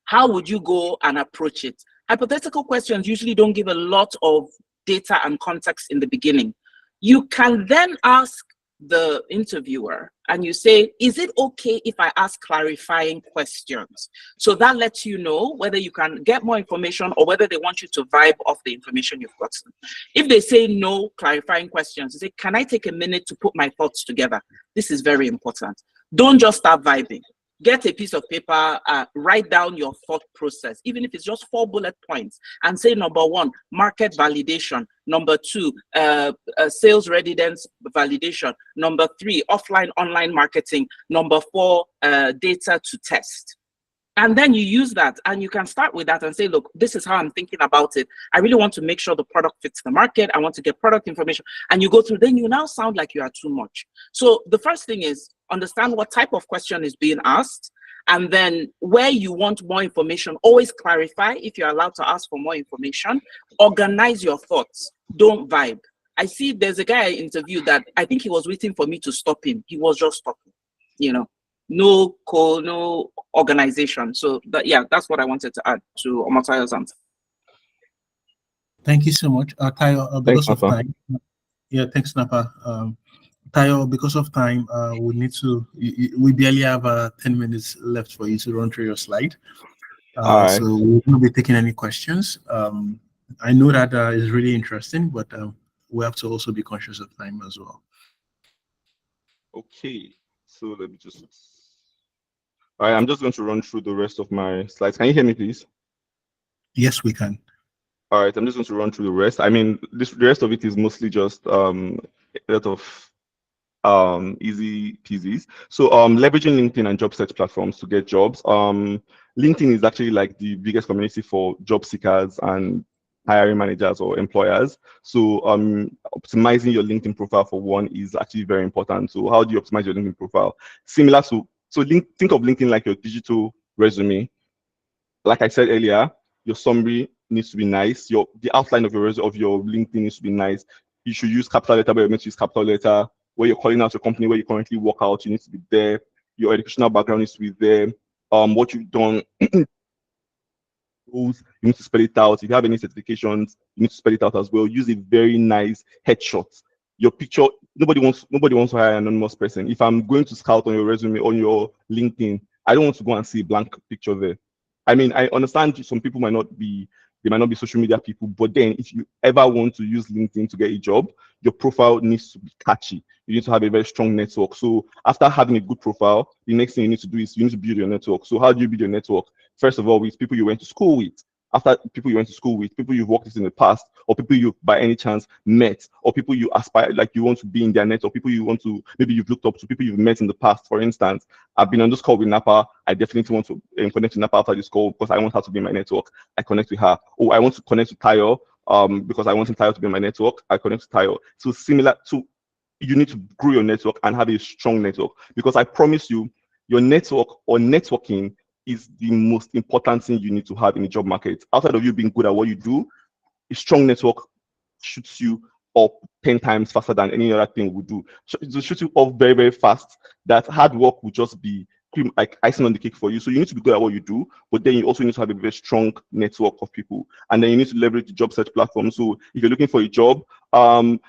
How would you go and approach it? Hypothetical questions usually don't give a lot of data and context in the beginning. You can then ask the interviewer and you say, is it okay if I ask clarifying questions? So that lets you know whether you can get more information or whether they want you to vibe off the information you've gotten. If they say no clarifying questions, you say, can I take a minute to put my thoughts together? This is very important. Don't just start vibing. Get a piece of paper, write down your thought process, even if it's just 4 bullet points, and say, number 1, market validation. Number 2, sales readiness validation. Number 3, offline, online marketing. Number 4, data to test. And then you use that, and you can start with that and say, look, this is how I'm thinking about it. I really want to make sure the product fits the market. I want to get product information. And you go through, then you now sound like you are too much. So the first thing is understand what type of question is being asked. And then where you want more information, always clarify if you're allowed to ask for more information. Organize your thoughts. Don't vibe. I see there's a guy I interviewed that I think he was waiting for me to stop him. He was just stopping, you know. No call, no organization. So that's what I wanted to add to Omotayo's answer. Thank you so much, Tayo. Because of time, thanks, Napa. Tayo, because of time, we need to. We barely have 10 minutes left for you to run through your slide. So we won't be taking any questions. I know that is really interesting, but we have to also be conscious of time as well. Okay, so let me just. All right, I'm just going to run through the rest of my slides. Can you hear me, please? Yes, we can. All right, I'm just going to run through the rest. I mean, the rest of it is mostly just a lot of easy peasies. So leveraging LinkedIn and job search platforms to get jobs. LinkedIn is actually like the biggest community for job seekers and hiring managers or employers. So optimizing your LinkedIn profile for one is actually very important. So how do you optimize your LinkedIn profile? Similar to, think of LinkedIn like your digital resume. Like I said earlier, your summary needs to be nice. The outline of your LinkedIn needs to be nice. You should use capital letter, but you're meant to use capital letter. Where you're calling out your company, where you currently work out, you need to be there. Your educational background needs to be there. What you've done, you need to spell it out. If you have any certifications, you need to spell it out as well. Use a very nice headshot. Your picture, nobody wants to hire an anonymous person. If I'm going to scout on your resume, on your LinkedIn, I don't want to go and see a blank picture there. I mean, I understand some people might not be social media people, but then if you ever want to use LinkedIn to get a job, your profile needs to be catchy. You need to have a very strong network. So after having a good profile, the next thing you need to do is you need to build your network. So how do you build your network? First of all, with people you went to school with. After people you went to school with, people you've worked with in the past, or people you by any chance met, or people you aspire, like you want to be in their net, or people you want to, maybe you've looked up to, people you've met in the past. For instance, I've been on this call with Napa. I definitely want to connect to Napa after this call because I want her to be in my network. I connect with her. Oh, I want to connect to Tayo because I want Tayo to be in my network. I connect to Tayo. So similar to, you need to grow your network and have a strong network, because I promise you, your network or networking is the most important thing you need to have in the job market. Outside of you being good at what you do, a strong network shoots you up 10 times faster than any other thing would do. It will shoot you up very, very fast. That hard work will just be like icing on the cake for you. So you need to be good at what you do, but then you also need to have a very strong network of people. And then you need to leverage the job search platform. So if you're looking for a job, I'm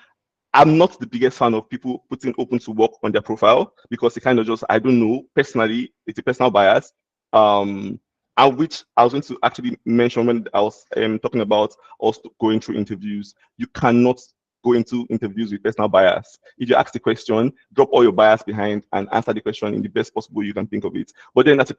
not the biggest fan of people putting open to work on their profile, because it kind of just, I don't know, personally, it's a personal bias. And which I was going to actually mention when I was talking about us going through interviews. You cannot go into interviews with personal bias. If you ask the question, drop all your bias behind and answer the question in the best possible way you can think of it. But then as a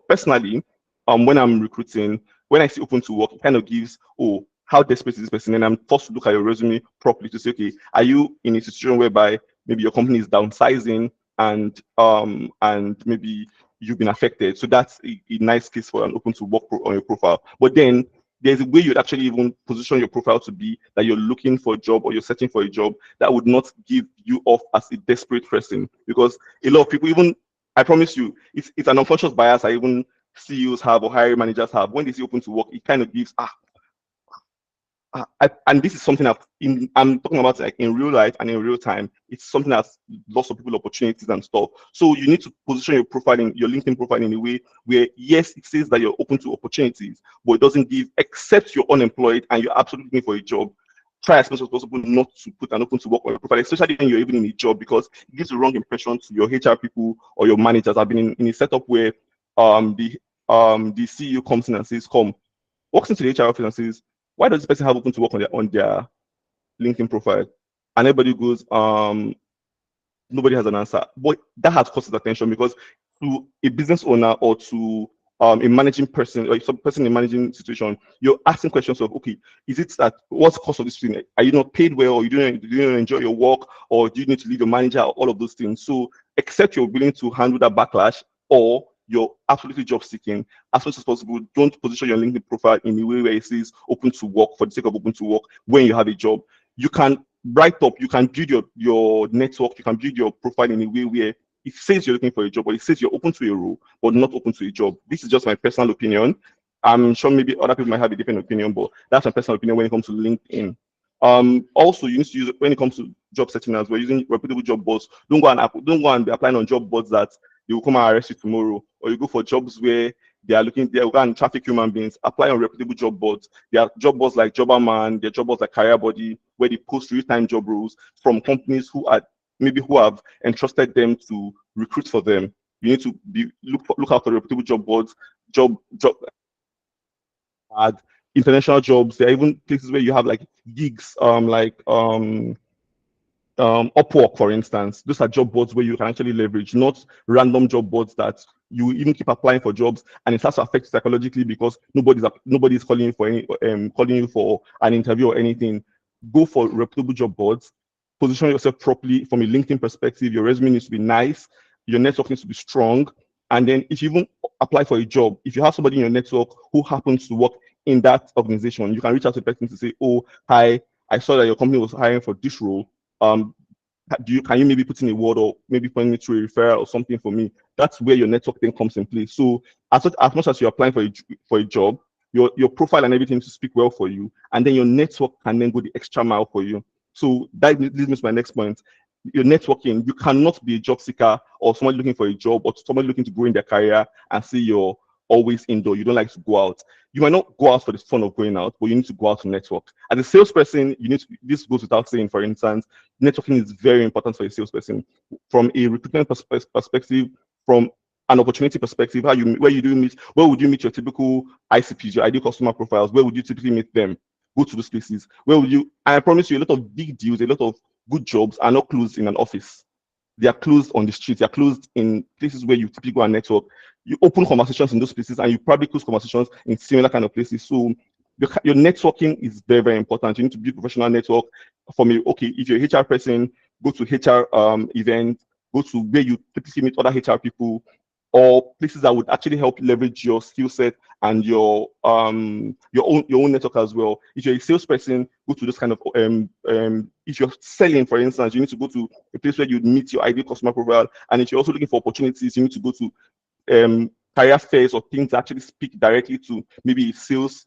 personally, when I'm recruiting, when I see open to work, it kind of gives, oh, how desperate is this person? And I'm forced to look at your resume properly to say, okay, are you in a situation whereby maybe your company is downsizing and maybe you've been affected? So that's a nice case for an open to work on your profile. But then there's a way you'd actually even position your profile to be that you're looking for a job or you're searching for a job that would not give you off as a desperate person. Because a lot of people, even I promise you, it's an unconscious bias I even CEOs have or hiring managers have. When they see open to work, it kind of gives and this is something I'm talking about, like in real life and in real time. It's something that's lots of people opportunities and stuff. So you need to position your profile in your LinkedIn profile in a way where, yes, it says that you're open to opportunities, but it doesn't give, except you're unemployed and you're absolutely looking for a job. Try as much as possible not to put an open to work on your profile, especially when you're even in a job, because it gives the wrong impression to your HR people or your managers. I've been in a setup where the CEO comes in and says, walks into the HR office and says, why does this person have open to work on their LinkedIn profile? And everybody goes, nobody has an answer. But that has caught his attention, because to a business owner or to a managing person or some person in a managing situation, you're asking questions of, okay, is it that what's the cost of this thing? Are you not paid well, or do you don't enjoy your work, or do you need to leave your manager, or all of those things? So except you're willing to handle that backlash, or you're absolutely job seeking, as much as possible, don't position your LinkedIn profile in a way where it says open to work for the sake of open to work when you have a job. You can write up, you can build your network, you can build your profile in a way where it says you're looking for a job, but it says you're open to a role, but not open to a job. This is just my personal opinion. I'm sure maybe other people might have a different opinion, but that's my personal opinion when it comes to LinkedIn. Also, you need to use it when it comes to job setting as well, using reputable job boards. Don't go and be applying on job boards that they will come and arrest you tomorrow, or you go for jobs where they will go and traffic human beings. Apply on reputable job boards. There are job boards like Jobberman, there are job boards like Career Body, where they post real-time job roles from companies who have entrusted them to recruit for them. You need to look out for reputable job boards, job ad, international jobs. There are even places where you have like gigs, Upwork, for instance. Those are job boards where you can actually leverage, not random job boards that you even keep applying for jobs, and it starts to affect you psychologically because nobody's calling you for calling you for an interview or anything. Go for reputable job boards. Position yourself properly from a LinkedIn perspective. Your resume needs to be nice. Your network needs to be strong. And then if you even apply for a job, if you have somebody in your network who happens to work in that organization, you can reach out to the person to say, oh, hi, I saw that your company was hiring for this role. Can you maybe put in a word, or maybe point me to a referral or something for me? That's where your network then comes in place. So as much as you're applying for a job, your profile and everything to speak well for you, and then your network can then go the extra mile for you. So that leads me to my next point. Your networking, you cannot be a job seeker or somebody looking for a job or somebody looking to grow in their career and say you're always indoor, you don't like to go out. You might not go out for the fun of going out, but you need to go out to network. As a salesperson, this goes without saying, for instance, networking is very important for a salesperson. From a recruitment perspective, from an opportunity perspective, where would you meet your typical ICPs, your ideal customer profiles? Where would you typically meet them? Go to those places. Where would you? And I promise you, a lot of big deals, a lot of good jobs are not closed in an office. They are closed on the streets. They are closed in places where you typically go and network. You open conversations in those places, and you probably close conversations in similar kind of places. So your networking is very, very important. You need to build professional network. For me, okay, if you're a HR person, go to HR events, go to where you typically meet other HR people, or places that would actually help leverage your skill set and your own network as well. If you're a salesperson, go to this kind of if you're selling, for instance, you need to go to a place where you meet your ideal customer profile. And if you're also looking for opportunities, you need to go to career fairs or things that actually speak directly to maybe a sales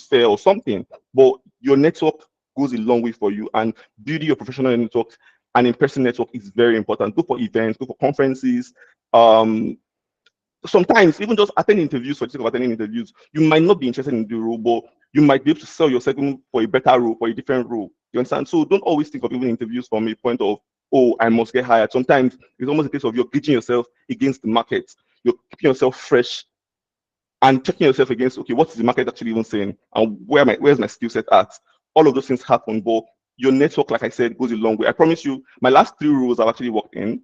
fair or something. But your network goes a long way for you, and building your professional network and in-person network is very important. Go for events, go for conferences. Sometimes even just attend interviews for the sake of attending interviews. You might not be interested in the role, but you might be able to sell yourself for a better role, for a different role. You understand? So don't always think of even interviews from a point of, oh, I must get hired. Sometimes it's almost a case of you're gauging yourself against the market. You're keeping yourself fresh and checking yourself against, okay, what is the market actually even saying? And where's my skill set at? All of those things happen, but your network, like I said, goes a long way. I promise you, my last 3 roles I've actually worked in,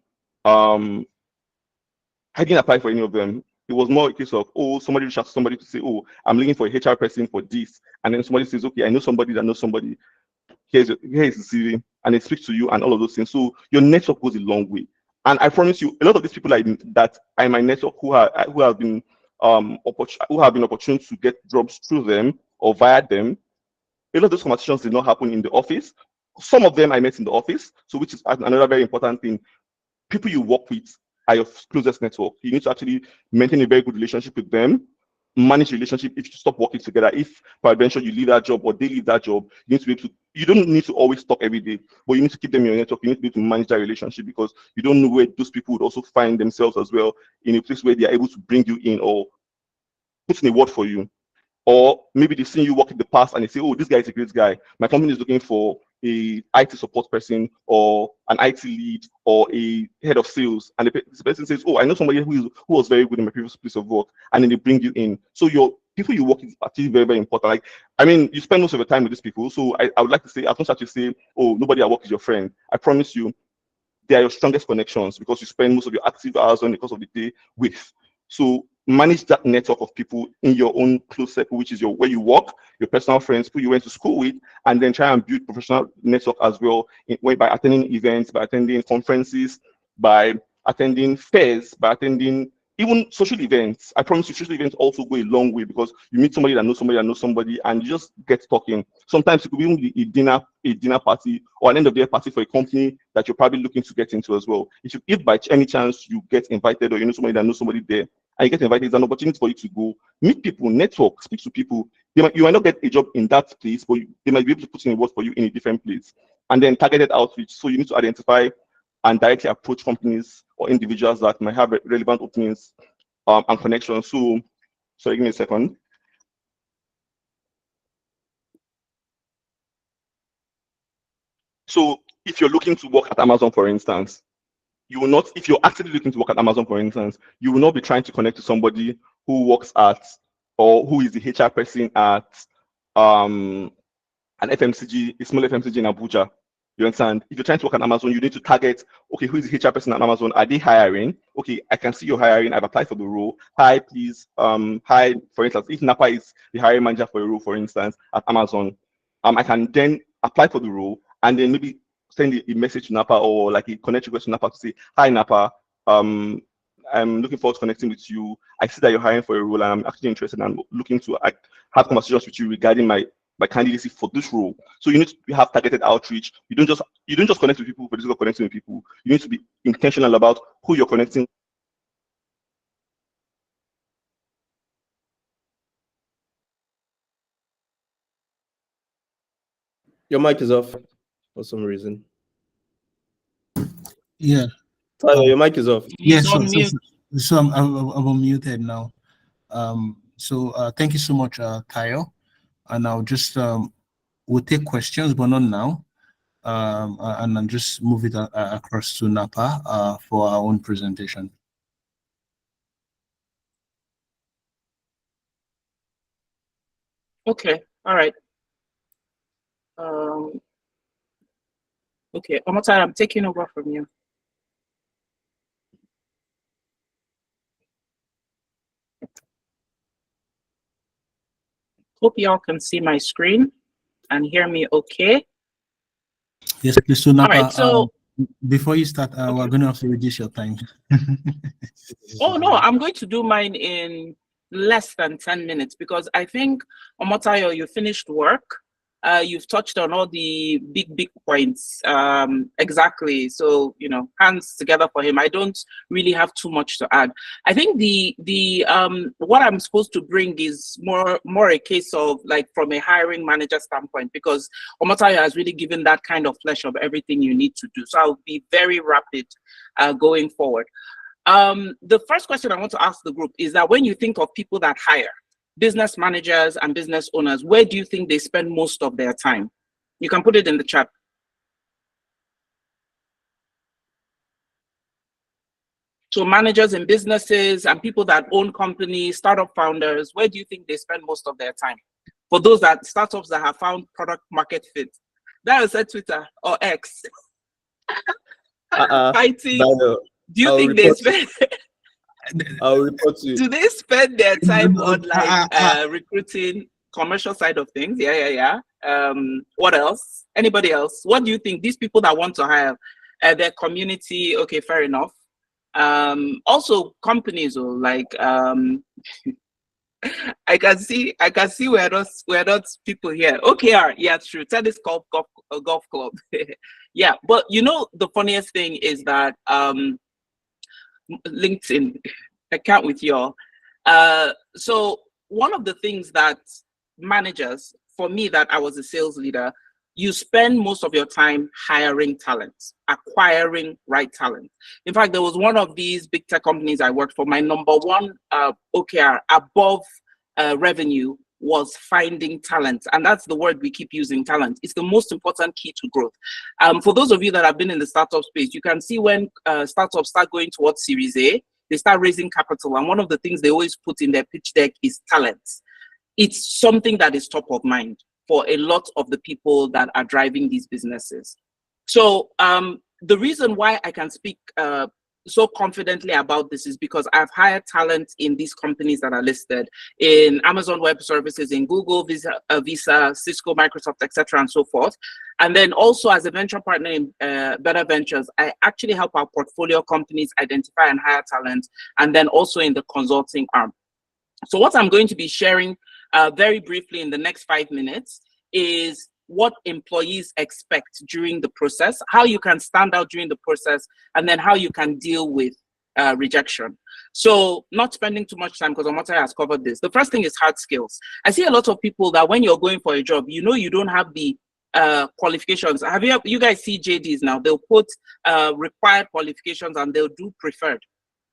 I didn't apply for any of them. It was more a case of, oh, somebody reached out to somebody to say, oh, I'm looking for a HR person for this. And then somebody says, okay, I know somebody that knows somebody. Here's the CV, and they speak to you and all of those things. So your network goes a long way. And I promise you, a lot of these people that are in my network who have been opportune to get jobs through them or via them, a lot of those conversations did not happen in the office. Some of them I met in the office, so which is another very important thing. People you work with, are your closest network. You need to actually maintain a very good relationship with them, manage the relationship. If you stop working together, if peradventure you leave that job or they leave that job, you need to be able to, you don't need to always talk every day, but you need to keep them in your network. You need to be able to manage that relationship, because you don't know where those people would also find themselves as well, in a place where they are able to bring you in or put in a word for you. Or maybe they've seen you work in the past and they say, oh, this guy is a great guy. My company is looking for a IT support person or an IT lead or a head of sales. And this person says, oh, I know somebody who was very good in my previous place of work. And then they bring you in. So your people you work with is actually very, very important. Like, I mean, you spend most of your time with these people. So I would like to say, I don't start to say, oh, nobody at work is your friend. I promise you, they are your strongest connections, because you spend most of your active hours on the course of the day with. So manage that network of people in your own close circle, which is your where you work, your personal friends, who you went to school with, and then try and build professional network as well, by attending events, by attending conferences, by attending fairs, by attending even social events. I promise you, social events also go a long way, because you meet somebody that knows somebody that knows somebody, and you just get talking. Sometimes it could even be a dinner party, or an end of the year party for a company that you're probably looking to get into as well. If by any chance you get invited, or you know somebody that knows somebody there, and you get invited, it's an opportunity for you to go meet people, network, speak to people. You might not get a job in that place, but they might be able to put in a word for you in a different place. And then targeted outreach. So you need to identify and directly approach companies or individuals that might have relevant openings and connections. So, sorry, give me a second. So if you're looking to work at Amazon, for instance, you will not, if you're actively looking to work at Amazon, for instance, you will not be trying to connect to somebody who works at, or who is the HR person at an FMCG, a small FMCG in Abuja. You understand? If you're trying to work at Amazon, you need to target, okay, who is the HR person at Amazon? Are they hiring? Okay, I can see you're hiring. I've applied for the role. Hi, please. Hi, for instance, if Napa is the hiring manager for a role, for instance, at Amazon, I can then apply for the role and then maybe send a message to Napa, or like a connection request to Napa to say, hi, Napa. I'm looking forward to connecting with you. I see that you're hiring for a role, and I'm actually interested, and I'm looking to have conversations with you regarding my candidacy for this role. So you need to have targeted outreach. You don't just connect with people for the sake of connecting with people. You need to be intentional about who you're connecting. Your mic is off for some reason. Yeah. Tyler, your mic is off. Yes, on mute. So I'm unmuted now. So thank you so much, Tayo. And I'll just we'll take questions, but not now. And then just move it across to Napa for our own presentation. Okay, all right. Okay, Omotai, I'm taking over from you. Hope y'all can see my screen and hear me okay. Yes, please. So Napa, right, so before you start, okay. We're going to have to reduce your time. Oh no, I'm going to do mine in less than 10 minutes, because I think, Omotayo, you finished work. You've touched on all the big points. Exactly. So, hands together for him. I don't really have too much to add. I think the what I'm supposed to bring is more a case of, like, from a hiring manager standpoint, because Omotayo has really given that kind of flesh of everything you need to do. So I'll be very rapid going forward. The first question I want to ask the group is that when you think of people that hire, business managers and business owners, where do you think they spend most of their time? You can put it in the chat. So managers in businesses and people that own companies, startup founders, where do you think they spend most of their time? For those startups that have found product market fit. That is at Twitter or X. Fighting. Do you think they spend? I'll report to you. Do they spend their time on, like, recruiting, commercial side of things? Yeah. What else? Anybody else? What do you think? These people that want to hire their community, okay, fair enough. Also companies, or like I can see we're not people here. OKR, yeah, true. Tennis golf club. Yeah, but the funniest thing is that LinkedIn account with y'all. So one of the things that managers, for me, that I was a sales leader, you spend most of your time hiring talent, acquiring right talent. In fact, there was one of these big tech companies I worked for. My number one OKR above revenue was finding talent. And that's the word we keep using, talent. It's the most important key to growth. For those of you that have been in the startup space, you can see when startups start going towards Series A, they start raising capital. And one of the things they always put in their pitch deck is talent. It's something that is top of mind for a lot of the people that are driving these businesses. So the reason why I can speak so confidently about this is because I've hired talent in these companies that are listed in Amazon Web Services, in Google, Visa, Cisco, Microsoft, etc., and so forth. And then also as a venture partner in Better Ventures, I actually help our portfolio companies identify and hire talent, and then also in the consulting arm. So what I'm going to be sharing very briefly in the next 5 minutes is what employees expect during the process, how you can stand out during the process, and then how you can deal with rejection. So not spending too much time because Omotayo has covered this. The first thing is hard skills. I see a lot of people that when you're going for a job, you know you don't have the qualifications. Have you guys see JDs now? They'll put required qualifications and they'll do preferred.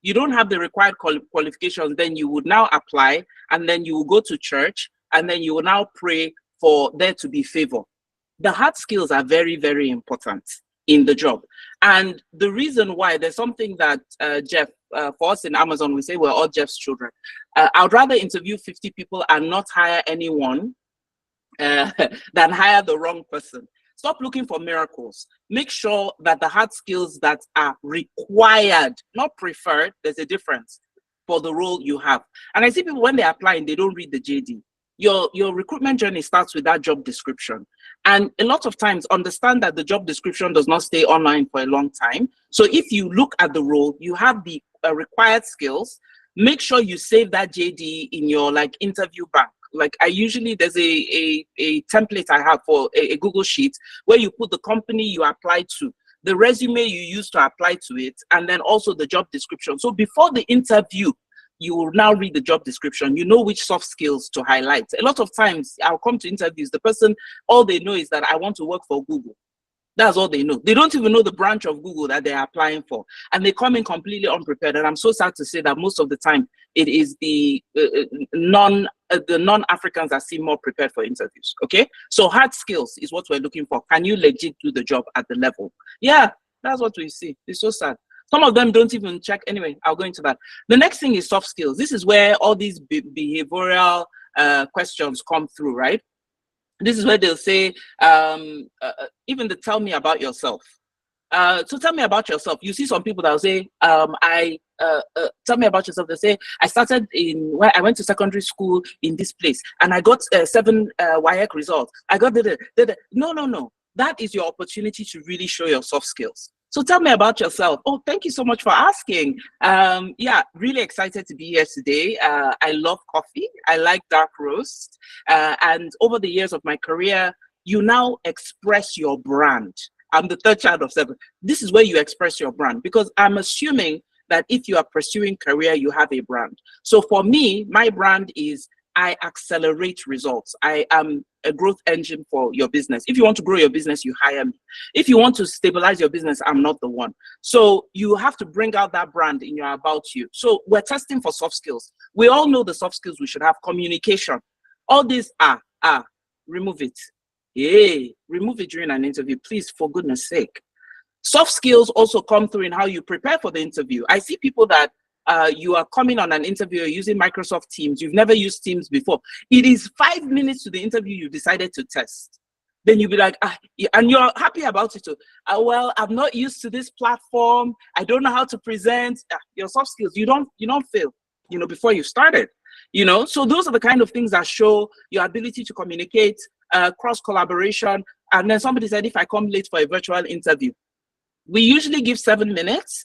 You don't have the required qualifications, then you would now apply, and then you will go to church, and then you will now pray for there to be favor. The hard skills are very, very important in the job. And the reason why, there's something that Jeff, for us in Amazon, we say we're all Jeff's children. I would rather interview 50 people and not hire anyone than hire the wrong person. Stop looking for miracles. Make sure that the hard skills that are required, not preferred, there's a difference for the role you have. And I see people when they apply and they don't read the JD. Your recruitment journey starts with that job description. And a lot of times understand that the job description does not stay online for a long time. So if you look at the role, you have the required skills, make sure you save that JD in your interview bank. Like I usually, there's a template I have for a Google Sheet where you put the company you apply to, the resume you use to apply to it, and then also the job description. So before the interview, you will now read the job description. You know which soft skills to highlight. A lot of times I'll come to interviews, the person, all they know is that I want to work for Google. That's all they know. They don't even know the branch of Google that they're applying for. And they come in completely unprepared. And I'm so sad to say that most of the time, it is the non-Africans that seem more prepared for interviews, okay? So hard skills is what we're looking for. Can you legit do the job at the level? Yeah, that's what we see. It's so sad. Some of them don't even check. Anyway, I'll go into that. The next thing is soft skills. This is where all these behavioral questions come through, right? This is where they'll say, even the tell me about yourself. So tell me about yourself. You see some people that will say, tell me about yourself. They say, I went to secondary school in this place and I got 7 WAEC results. I got No. That is your opportunity to really show your soft skills. So tell me about yourself. Oh, thank you so much for asking. Yeah, really excited to be here today. I love coffee. I like dark roast. And over the years of my career, you now express your brand. I'm the third child of 7. This is where you express your brand, because I'm assuming that if you are pursuing career, you have a brand. So for me, my brand is I accelerate results. I am a growth engine for your business. If you want to grow your business, you hire me. If you want to stabilize your business, I'm not the one. So you have to bring out that brand in your about you. So we're testing for soft skills. We all know the soft skills we should have. Communication. All these remove it. Hey, remove it during an interview, please, for goodness sake. Soft skills also come through in how you prepare for the interview. I see people that you are coming on an interview using Microsoft Teams. You've never used Teams before. It is 5 minutes to the interview you decided to test. Then you'll be like, and you're happy about it too. Well, I'm not used to this platform. I don't know how to present. Your soft skills, you don't fail, before you started. So those are the kind of things that show your ability to communicate, cross collaboration. And then somebody said, if I come late for a virtual interview, we usually give 7 minutes,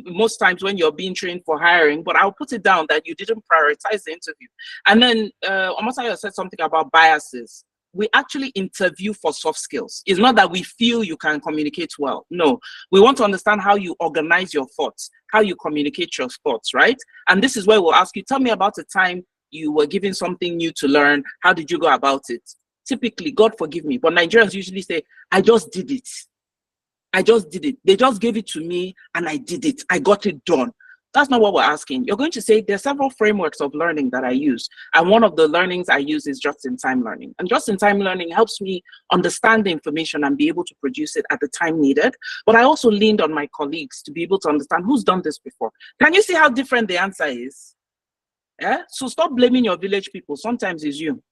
most times when you're being trained for hiring, but I'll put it down that you didn't prioritize the interview. And then Omotayo said something about biases. we actually interview for soft skills. It's not that we feel you can communicate well. No, we want to understand how you organize your thoughts, how you communicate your thoughts, right? And this is where we'll ask you, tell me about a time you were given something new to learn. How did you go about it? Typically, God forgive me, but Nigerians usually say, I just did it. I just did it. They just gave it to me and I did it. I got it done. That's not what we're asking. You're going to say there are several frameworks of learning that I use. And one of the learnings I use is just-in-time learning. And just-in-time learning helps me understand the information and be able to produce it at the time needed. But I also leaned on my colleagues to be able to understand who's done this before. Can you see how different the answer is? Yeah? So stop blaming your village people. Sometimes it's you.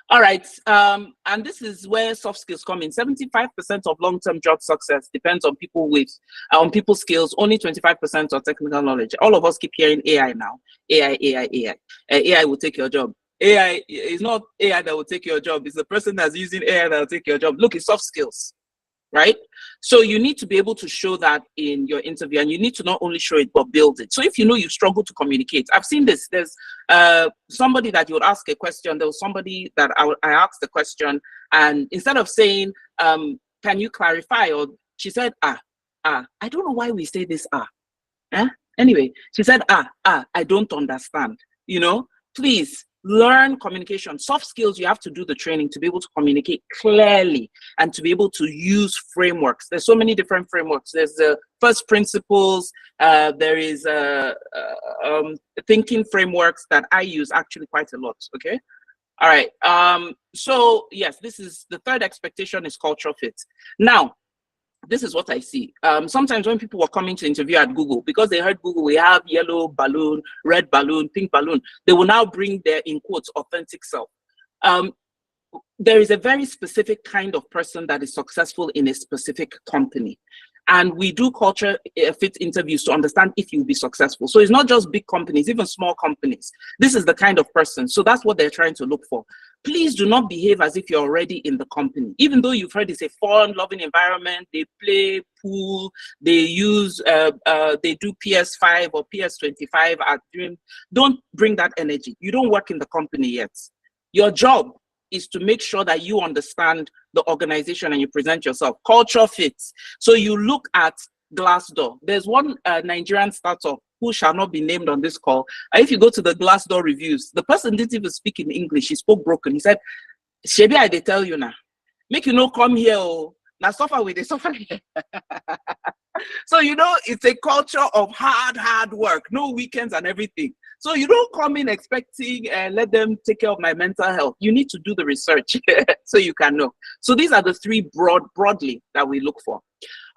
All right, and this is where soft skills come in. 75% of long-term job success depends on people with, on people's skills, only 25% on technical knowledge. All of us keep hearing AI now. AI. AI will take your job. AI is not AI that will take your job. It's the person that's using AI that will take your job. Look, it's soft skills, right? So you need to be able to show that in your interview, and you need to not only show it, but build it. So if you know you struggle to communicate, I've seen this, there's somebody that you would ask a question, there was somebody that I asked the question, and instead of saying, can you clarify? Or she said, I don't know why we say this, Anyway, she said, I don't understand, you know, please, learn communication. Soft skills, you have to do the training to be able to communicate clearly and to be able to use frameworks. There's so many different frameworks. There's the first principles. There is thinking frameworks that I use actually quite a lot. Okay. All right. So yes, this is the third expectation is cultural fit. Now, this is what I see. Sometimes when people were coming to interview at Google, because they heard Google, we have yellow balloon, red balloon, pink balloon, they will now bring their, in quotes, authentic self. There is a very specific kind of person that is successful in a specific company. And we do culture fit interviews to understand if you'll be successful. So it's not just big companies, even small companies. This is the kind of person. So that's what they're trying to look for. Please do not behave as if you're already in the company. Even though you've heard it's a fun, loving environment, they play pool, they use, they do PS5 or PS25 at doing, don't bring that energy. You don't work in the company yet. Your job is to make sure that you understand the organization and you present yourself. Culture fits. So you look at Glassdoor. There's one Nigerian startup who shall not be named on this call. If you go to the Glassdoor reviews, the person didn't even speak in English. He spoke broken. He said, Shebi, I dey tell you now, make you no come here. Oh, now suffer with the suffer here. So, you know, it's a culture of hard work, no weekends and everything. So you don't come in expecting let them take care of my mental health. You need to do the research so you can know. So these are the three broadly that we look for.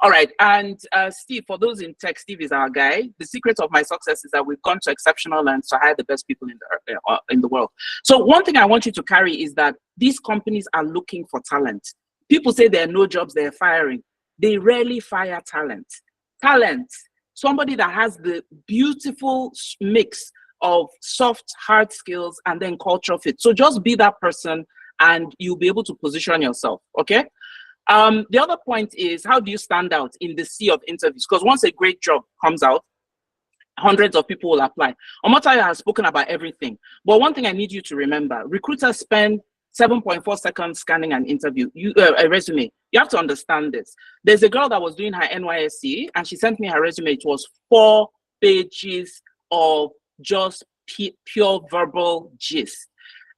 All right, and Steve, for those in tech, Steve is our guy. The secret of my success is that we've gone to exceptional and to hire the best people in the world. So one thing I want you to carry is that these companies are looking for talent. People say there are no jobs, they're firing. They rarely fire talent. Talent, somebody that has the beautiful mix of soft, hard skills and then cultural fit. So just be that person and you'll be able to position yourself, okay? The other point is, how do you stand out in the sea of interviews? Because once a great job comes out, hundreds of people will apply. Omotayo has spoken about everything. But one thing I need you to remember, recruiters spend 7.4 seconds scanning an interview, a resume. You have to understand this. There's a girl that was doing her NYSC and she sent me her resume. It was 4 pages of just pure verbal gist.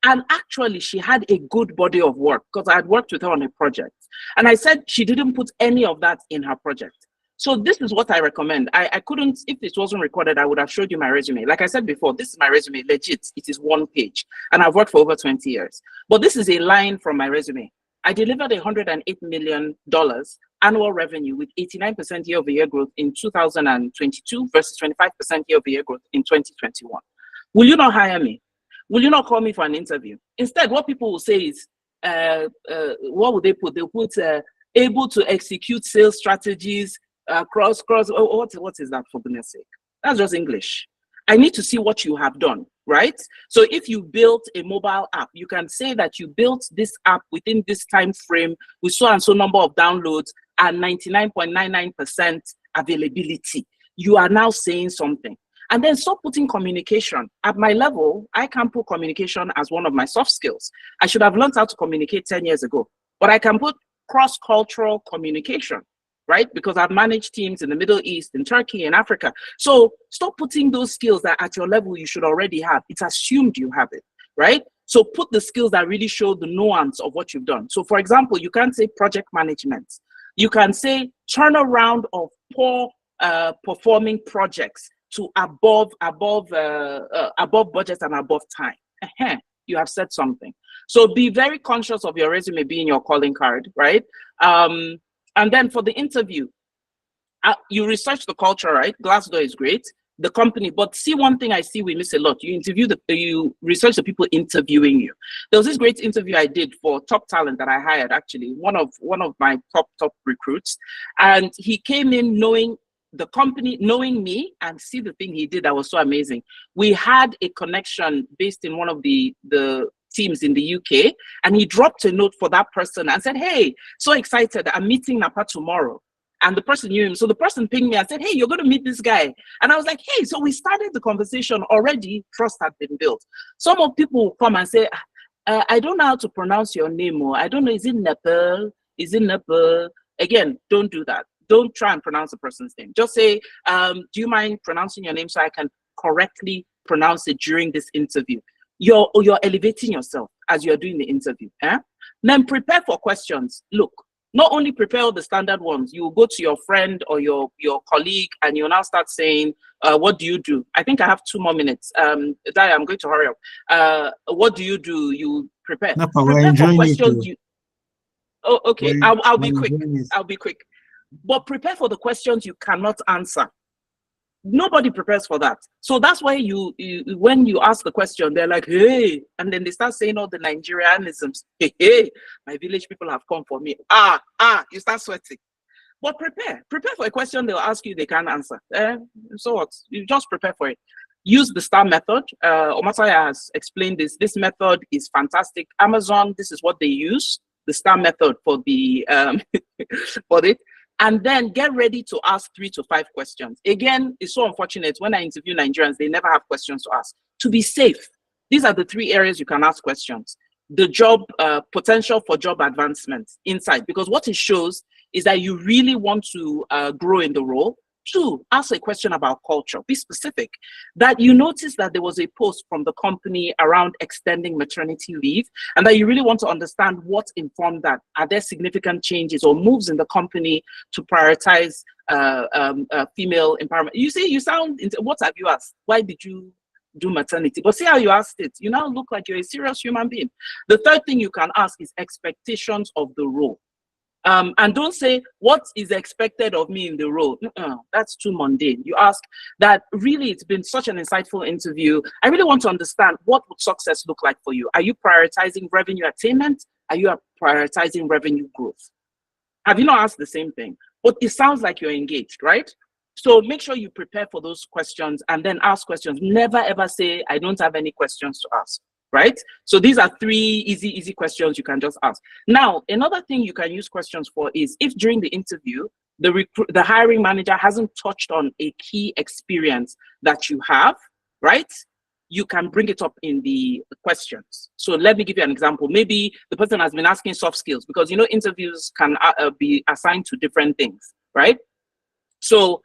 And actually, she had a good body of work because I had worked with her on a project. And I said she didn't put any of that in her project. So this is what I recommend. I couldn't, if this wasn't recorded, I would have showed you my resume. Like I said before, this is my resume, legit. It is 1 page. And I've worked for over 20 years. But this is a line from my resume. I delivered $108 million annual revenue with 89% year-over-year growth in 2022 versus 25% year-over-year growth in 2021. Will you not hire me? Will you not call me for an interview? Instead, what people will say is, what would they put? They'll put able to execute sales strategies, what is that, for goodness sake? That's just English. I need to see what you have done, right? So if you built a mobile app, you can say that you built this app within this time frame with so and so number of downloads and 99.99% availability. You are now saying something. And then stop putting communication. At my level, I can put communication as one of my soft skills. I should have learned how to communicate 10 years ago, but I can put cross-cultural communication, right? Because I've managed teams in the Middle East, in Turkey, in Africa. So stop putting those skills that at your level you should already have. It's assumed you have it, right? So put the skills that really show the nuance of what you've done. So for example, you can't say project management. You can say turnaround of poor performing projects to above budget and above time. You have said something. So be very conscious of your resume being your calling card, right? And then for the interview, you research the culture, right? Glassdoor is great, the company, but see one thing I see we miss a lot. You research the people interviewing you. There was this great interview I did for top talent that I hired, actually, one of my top recruits, and he came in knowing the company, knowing me, and see the thing he did that was so amazing. We had a connection based in one of the teams in the UK, and he dropped a note for that person and said, "Hey, so excited, I'm meeting Napa tomorrow." And the person knew him. So the person pinged me and said, "Hey, you're going to meet this guy." And I was like, "Hey," so we started the conversation already, trust had been built. Some of people will come and say, "I don't know how to pronounce your name, or I don't know, is it Nepal? Is it Nepal?" Again, don't do that. Don't try and pronounce a person's name. Just say, "Do you mind pronouncing your name so I can correctly pronounce it during this interview?" You're elevating yourself as you're doing the interview. Then prepare for questions. Look, not only prepare all the standard ones, you will go to your friend or your colleague and you'll now start saying, "What do you do?" I think I have 2 more minutes. Dai, I'm going to hurry up. What do you do? You prepare. Prepare for questions. Oh, okay. I'll be quick. I'll be quick. But prepare for the questions you cannot answer. Nobody prepares for that. So that's why you when you ask the question, they're like, "Hey," and then they start saying all the Nigerianisms. Hey, my village people have come for me. You start sweating. But prepare for a question they'll ask you they can't answer. So what? You just prepare for it. Use the STAR method. Omataya has explained this. This method is fantastic. Amazon, this is what they use, the STAR method for the for it. And then get ready to ask 3 to 5 questions. Again, it's so unfortunate when I interview Nigerians, they never have questions to ask. To be safe, these are the 3 areas you can ask questions. The job, potential for job advancement, insight, because what it shows is that you really want to grow in the role. 2, ask a question about culture. Be specific. That you notice that there was a post from the company around extending maternity leave, and that you really want to understand what informed that. Are there significant changes or moves in the company to prioritize female empowerment? You see, you sound, what have you asked? Why did you do maternity? But see how you asked it. You now look like you're a serious human being. The 3rd thing you can ask is expectations of the role. And don't say, "What is expected of me in the role?" That's too mundane. You ask that, "Really, it's been such an insightful interview. I really want to understand, what would success look like for you? Are you prioritizing revenue attainment? Are you prioritizing revenue growth?" Have you not asked the same thing? But it sounds like you're engaged, right? So make sure you prepare for those questions and then ask questions. Never ever say, "I don't have any questions to ask." Right? So these are 3 easy questions you can just ask. Now, another thing you can use questions for is if during the interview, the hiring manager hasn't touched on a key experience that you have, right? You can bring it up in the questions. So let me give you an example. Maybe the person has been asking soft skills, because interviews can be assigned to different things, right? So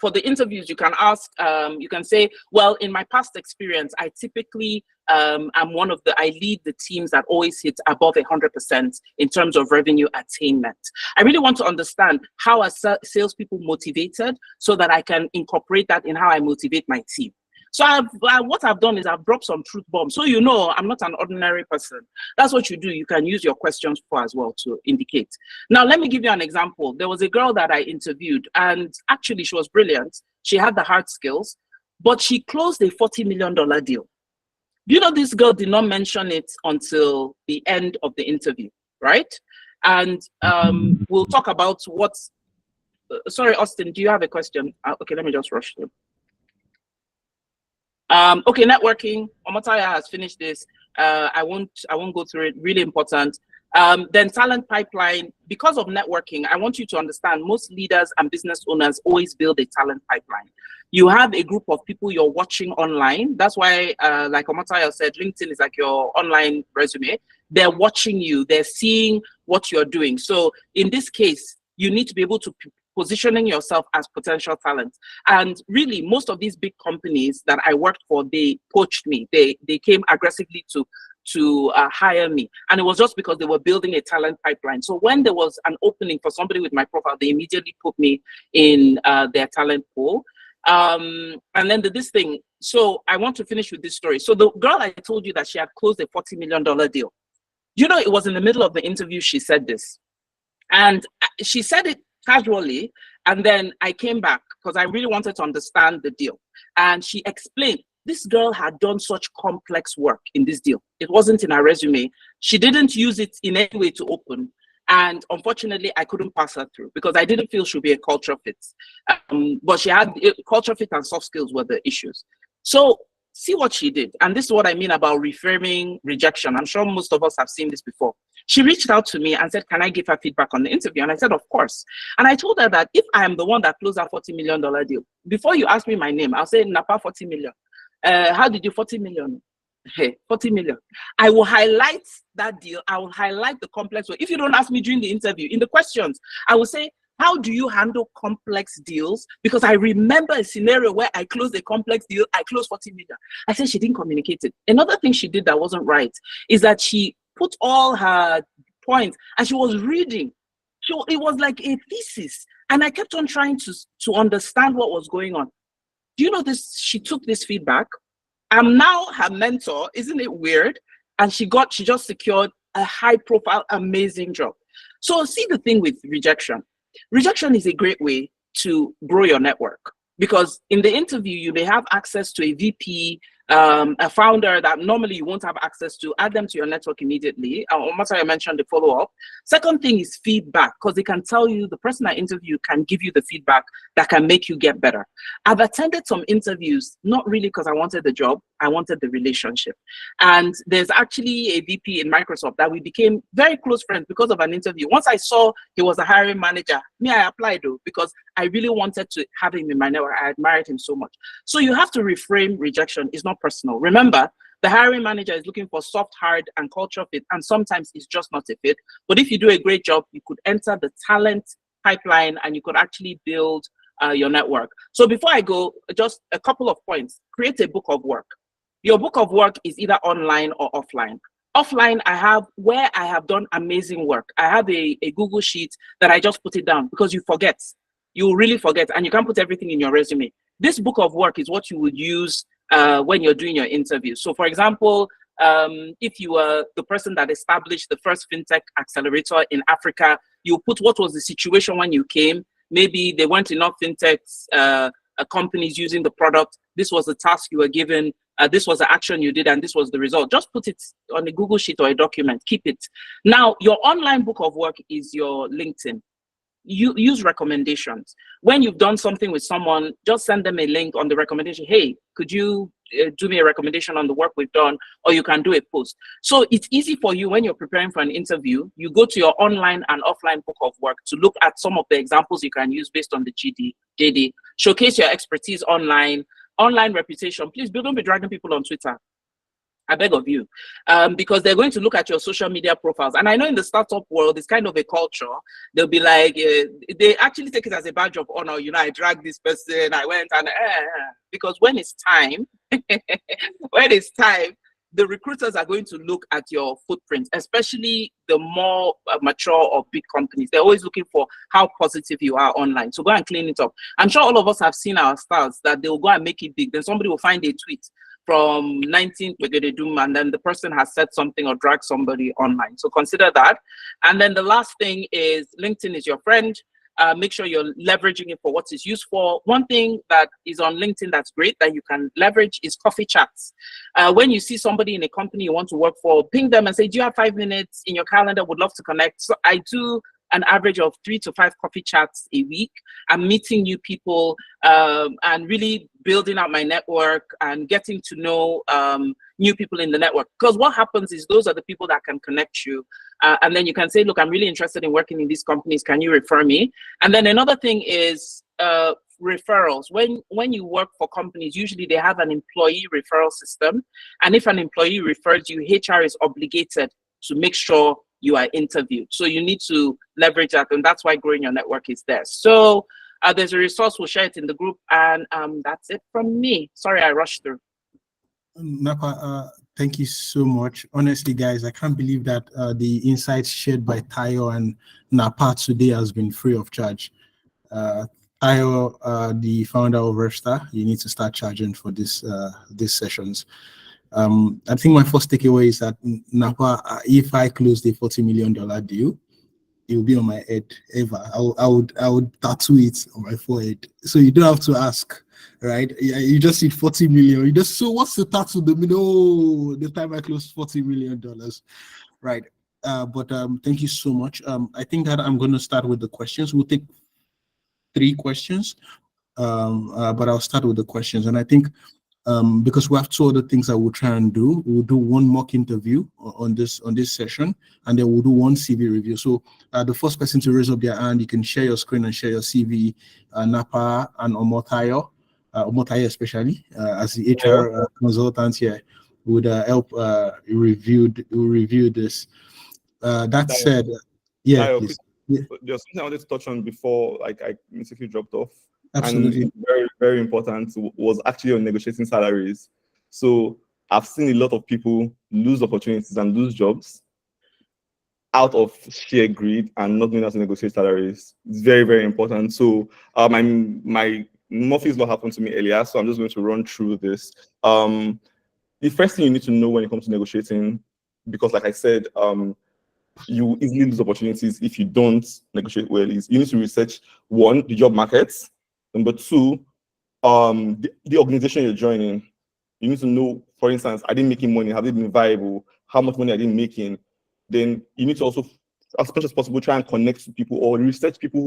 for the interviews, you can ask, you can say, "Well, in my past experience, I typically I lead the teams that always hit above 100% in terms of revenue attainment. I really want to understand how are salespeople motivated so that I can incorporate that in how I motivate my team." So what I've done is I've dropped some truth bombs. So I'm not an ordinary person. That's what you do. You can use your questions for as well to indicate. Now, let me give you an example. There was a girl that I interviewed, and actually she was brilliant. She had the hard skills, but she closed a $40 million deal. This girl did not mention it until the end of the interview, right? And we'll talk about what's... sorry, Austin, do you have a question? Okay, let me just rush through. Okay, networking. Omataya has finished this. I won't go through it. Really important. Then talent pipeline, because of networking, I want you to understand most leaders and business owners always build a talent pipeline. You have a group of people you're watching online. That's why, like Omotayo said, LinkedIn is like your online resume. They're watching you, they're seeing what you're doing. So in this case, you need to be able to positioning yourself as potential talent. And really, most of these big companies that I worked for, they poached me. They came aggressively to hire me. And it was just because they were building a talent pipeline. So when there was an opening for somebody with my profile, they immediately put me in their talent pool. And then this thing. So I want to finish with this story. So the girl I told you that she had closed a $40 million deal. You know, it was in the middle of the interview she said this. And she said it casually. And then I came back because I really wanted to understand the deal. And she explained, this girl had done such complex work in this deal. It wasn't in her resume. She didn't use it in any way to open. And unfortunately, I couldn't pass her through because I didn't feel she'd be a culture fit. But she had culture fit and soft skills were the issues. So see what she did. And this is what I mean about reframing rejection. I'm sure most of us have seen this before. She reached out to me and said, can I give her feedback on the interview? And I said, of course. And I told her that if I am the one that closed that $40 million deal, before you ask me my name, I'll say, Napa 40 million. How did you 40 million? Hey, 40 million. I will highlight that deal. I will highlight the complex way. If you don't ask me during the interview, in the questions, I will say, how do you handle complex deals? Because I remember a scenario where I closed a complex deal. I closed 40 million. I said she didn't communicate it. Another thing she did that wasn't right is that she put all her points and she was reading. So it was like a thesis. And I kept on trying to understand what was going on. Do you know this? She took this feedback. I'm now her mentor. Isn't it weird? And she just secured a high profile, amazing job. So see the thing with rejection. Rejection is a great way to grow your network because in the interview, you may have access to a VP, a founder that normally you won't have access to. Add them to your network immediately. I mentioned the follow-up. Second thing is feedback, because they can tell you, the person I interview can give you the feedback that can make you get better. I've attended some interviews, not really because I wanted the job, I wanted the relationship. And there's actually a VP in Microsoft that we became very close friends because of an interview. Once I saw he was a hiring manager, I applied though, because I really wanted to have him in my network. I admired him so much. So you have to reframe rejection. It's not personal. Remember, the hiring manager is looking for soft, hard, and culture fit, and sometimes it's just not a fit. But if you do a great job, you could enter the talent pipeline and you could actually build your network. So before I go, just a couple of points. Create a book of work. Your book of work is either online or offline. Offline, I have where I have done amazing work. I have a Google sheet that I just put it down because you forget. You really forget, and you can't put everything in your resume. This book of work is what you would use when you're doing your interview. So for example, if you were the person that established the first fintech accelerator in Africa, you put what was the situation when you came. Maybe there weren't enough fintechs, companies using the product. This was the task you were given. This was the action you did, and this was the result. Just put it on a Google sheet or a document. Keep it. Now, your online book of work is your LinkedIn. You use recommendations. When you've done something with someone, just send them a link on the recommendation. Hey, could you do me a recommendation on the work we've done? Or you can do a post. So it's easy for you when you're preparing for an interview. You go to your online and offline book of work to look at some of the examples you can use based on the JD. Showcase your expertise online reputation. Please don't be dragging people on Twitter. I beg of you, because they're going to look at your social media profiles. And I know in the startup world, it's kind of a culture. They'll be like, they actually take it as a badge of honor. You know, I dragged this person, I went and, because when it's time, the recruiters are going to look at your footprint, especially the more mature or big companies. They're always looking for how positive you are online. So go and clean it up. I'm sure all of us have seen our stars that they'll go and make it big. Then somebody will find a tweet from 19th and then the person has said something or dragged somebody online. So consider that. And then the last thing is LinkedIn is your friend. Make sure you're leveraging it for what it's used for. One thing that is on LinkedIn that's great that you can leverage is coffee chats. When you see somebody in a company you want to work for, ping them and say, do you have 5 minutes in your calendar? Would love to connect. So I do an average of 3 to 5 coffee chats a week. I'm meeting new people and really building out my network and getting to know new people in the network. Because what happens is those are the people that can connect you And then you can say, look, I'm really interested in working in these companies. Can you refer me? And then another thing is referrals. When you work for companies, usually they have an employee referral system. And if an employee refers you, HR is obligated to make sure you are interviewed. So you need to leverage that. And that's why growing your network is there. So there's a resource, we'll share it in the group. And that's it from me. Sorry, I rushed through. Napa, thank you so much. Honestly, guys, I can't believe that the insights shared by Tayo and Napa today has been free of charge. Tayo, the founder of Revstar, you need to start charging for these sessions. I think my first takeaway is that Napa, if I close the $40 million deal, it will be on my head ever. I would tattoo it on my forehead. So you don't have to ask, right? You just need 40 million. You just, so what's the tattoo? The time I close $40 million, right? But thank you so much. I think that I'm going to start with the questions. We'll take 3 questions, but I'll start with the questions. And I think because we have 2 other things that we'll try and do. We'll do 1 mock interview on this session, and then we'll do 1 CV review. So the first person to raise up their hand, you can share your screen and share your CV. Napa and Omotayo especially as the HR consultant here would help review this. That said, please. There's something I wanted to touch on before, like I basically dropped off. Absolutely. And it's very, very important, was actually on negotiating salaries. So I've seen a lot of people lose opportunities and lose jobs out of sheer greed and not knowing how to negotiate salaries. It's very, very important. So my Murphy's Law happened to me earlier, so I'm just going to run through this. The first thing you need to know when it comes to negotiating, because like I said, you easily lose opportunities if you don't negotiate well, is you need to research 1, the job markets. Number 2, the organization you're joining. You need to know, for instance, are they making money? Have they been viable? How much money are they making? Then you need to also, as much as possible, try and connect to people or research people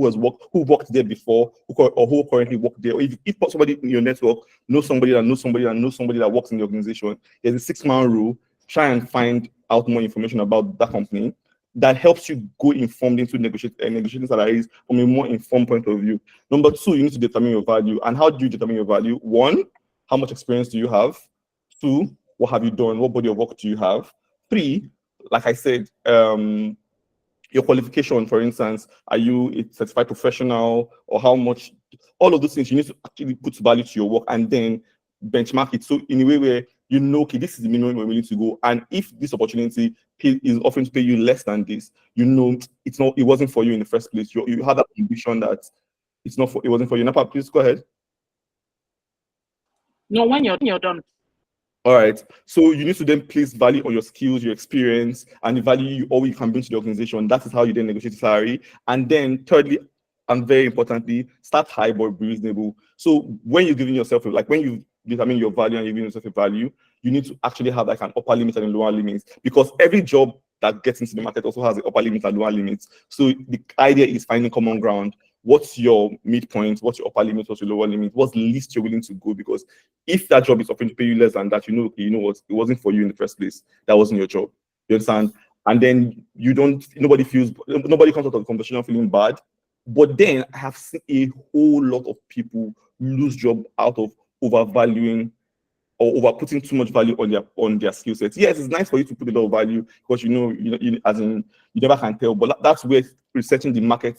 who worked there before or who currently work there. Or if somebody in your network knows somebody that knows somebody that knows somebody that works in the organization, there's a 6-man rule. Try and find out more information about that company. That helps you go informed into negotiating salaries from a more informed point of view. Number 2, you need to determine your value. And how do you determine your value? 1, how much experience do you have? 2, what have you done? What body of work do you have? 3, like I said, your qualification, for instance, are you a certified professional, or how much? All of those things you need to actually put value to your work and then benchmark it. So in a way where you know, okay, this is the minimum we're willing to go. And if this opportunity is offering to pay you less than this, you know it wasn't for you in the first place. You have that conviction that it wasn't for you. Napa, please go ahead. No, when you're done. All right. So you need to then place value on your skills, your experience, and the value all you can bring to the organization. That is how you then negotiate salary. And then thirdly, and very importantly, start high but be reasonable. So when you're giving yourself, like when you determine your value and you're giving yourself a value, you need to actually have like an upper limit and a lower limit, because every job that gets into the market also has an upper limit and lower limits. So the idea is finding common ground. What's your midpoint? What's your upper limit? What's your lower limit? What's the least you're willing to go? Because if that job is offering to pay you less than that, you know what? It wasn't for you in the first place. That wasn't your job. You understand? And then nobody comes out of the conversation feeling bad. But then I have seen a whole lot of people lose job out of overvaluing or over putting too much value on their skill sets. Yes, it's nice for you to put a lot of value because as in you never can tell. But that's where researching the market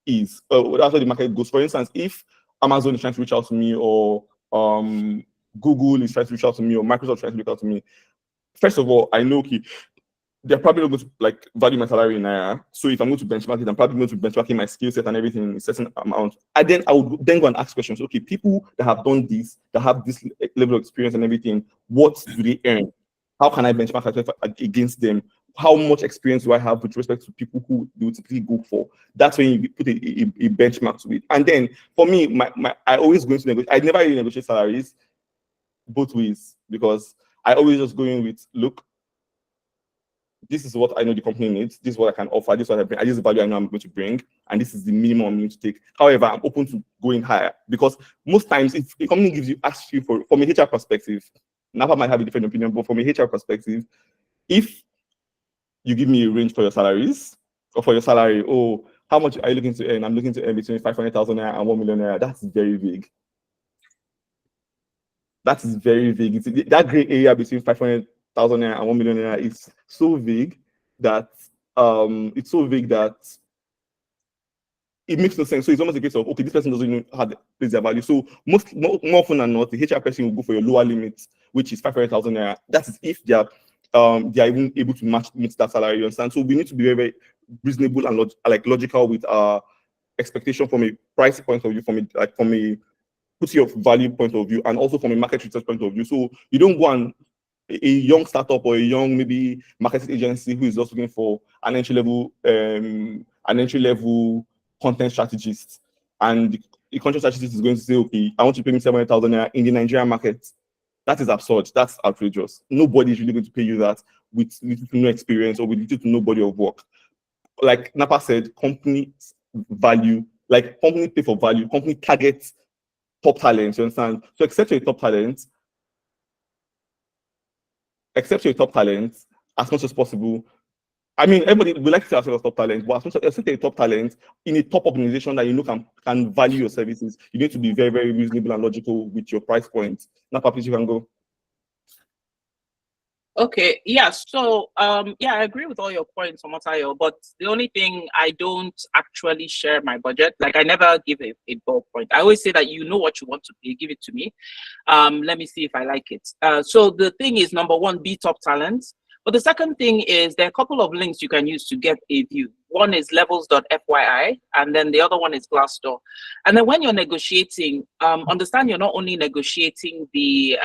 is. That's where the market goes. For instance, if Amazon is trying to reach out to me, or Google is trying to reach out to me, or Microsoft is trying to reach out to me, first of all, I know, okay, they're probably not going to like value my salary in Naira. So if I'm going to benchmark it, I'm probably going to benchmark in my skill set and everything in a certain amount. And I would then go and ask questions. Okay, people that have done this, that have this level of experience and everything, what do they earn? How can I benchmark against them? How much experience do I have with respect to people who they would typically go for? That's when you put a benchmark to it. And then for me, I always go into negotiate. I never really negotiate salaries both ways, because I always just go in with, look, this is what I know the company needs. This is what I can offer. This is what I bring. This is the value I know I'm going to bring, and this is the minimum I'm going to take. However, I'm open to going higher, because most times if a company asks you from a HR perspective, Napa might have a different opinion, but from a HR perspective, if you give me a range for your salaries or for your salary. Oh, how much are you looking to earn? I'm looking to earn between 500,000 naira and 1 million naira. That's very vague. That is very vague. That gray area between 500,000 naira and 1 million naira is so vague that it makes no sense. So it's almost a case of, okay, this person doesn't even have their value. So more often than not, the HR person will go for your lower limit, which is 500,000 naira. That is if they are even able to meet that salary. You understand? So we need to be very, very reasonable and logical with our expectation from a price point of view, from a put your value point of view, and also from a market research point of view. So you don't go and a young startup or a young maybe marketing agency who is just looking for an entry level content strategist, and the content strategist is going to say, okay, I want you to pay me 700,000 naira in the Nigerian market. That is absurd. That's outrageous. Nobody is really going to pay you that with little to no experience or with little to no body of work. Like Napa said, company value, like company pay for value, company targets top talent, you understand? So accept your top talent as much as possible. I mean, everybody would like to say ourselves top talent, but as much as accept a top talent in a top organization that you know can value your services, you need to be very, very reasonable and logical with your price point. Napa, please, you can go. Okay, yeah, so yeah, I agree with all your points, Omotayo, but the only thing, I don't actually share my budget. Like, I never give a ball point. I always say that you know what you want to pay, give it to me. Let me see if I like it. So the thing is, number one, be top talent. But the second thing is, there are a couple of links you can use to get a view. One is levels.fyi, and then the other one is Glassdoor. And then when you're negotiating, understand you're not only negotiating the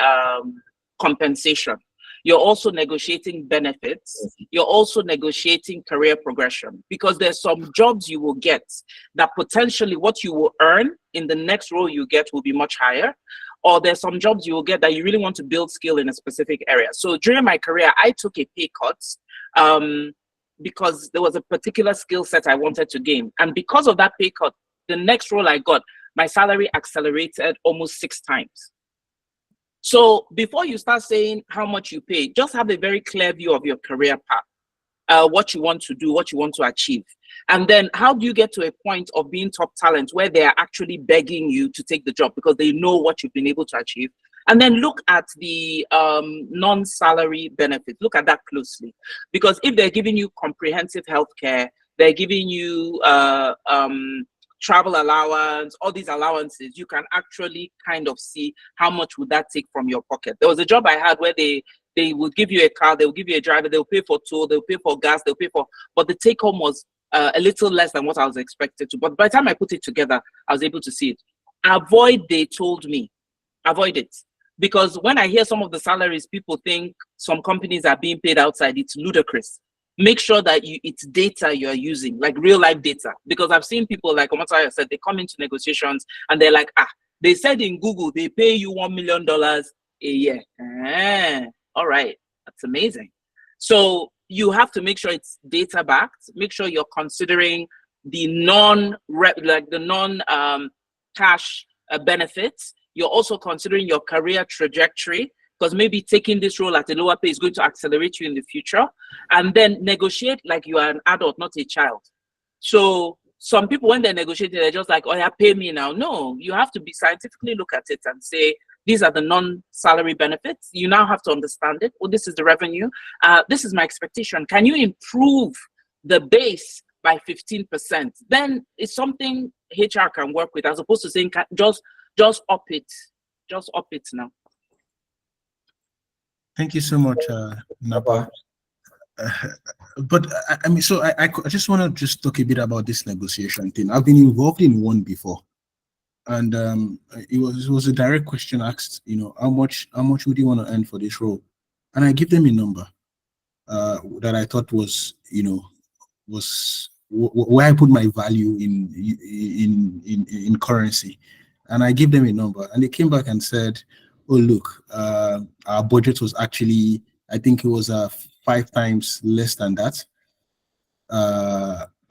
compensation, you're also negotiating benefits. You're also negotiating career progression, because there's some jobs you will get that potentially what you will earn in the next role you get will be much higher. Or there's some jobs you will get that you really want to build skill in a specific area. So during my career, I took a pay cut because there was a particular skill set I wanted to gain. And because of that pay cut, the next role I got, my salary accelerated almost 6 times. So before you start saying how much you pay, just have a very clear view of your career path, what you want to do, what you want to achieve. And then how do you get to a point of being top talent where they are actually begging you to take the job because they know what you've been able to achieve? And then look at the non-salary benefits. Look at that closely. Because if they're giving you comprehensive healthcare, they're giving you travel allowance, all these allowances, you can actually kind of see how much would that take from your pocket. There was a job I had where they would give you a car, they will give you a driver, they'll pay for toll, they'll pay for gas, they'll pay for, but the take home was a little less than what I was expected to. But by the time I put it together, I was able to see it. Avoid, they told me, avoid it. Because when I hear some of the salaries, people think some companies are being paid outside, it's ludicrous. Make sure that it's data you're using, like real life data. Because I've seen people, like Omotayo said, they come into negotiations and they're like, they said in Google, they pay you $1 million a year. All right, that's amazing. So you have to make sure it's data backed. Make sure you're considering the non-cash benefits. You're also considering your career trajectory, because maybe taking this role at a lower pay is going to accelerate you in the future. And then negotiate like you are an adult, not a child. So some people, when they're negotiating, they're just like, oh yeah, pay me now. No, you have to be scientifically look at it and say, these are the non-salary benefits. You now have to understand it. Oh, this is the revenue. This is my expectation. Can you improve the base by 15%? Then it's something HR can work with, as opposed to saying, just up it. Just up it now. Thank you so much, Napa. But I mean, so I just want to just talk a bit about this negotiation thing. I've been involved in one before, and it was a direct question asked. You know, how much would you want to earn for this role? And I give them a number that I thought was, you know, was where I put my value in currency, and I give them a number, and they came back and said, oh look, our budget was actually, I think it was 5 times less than that.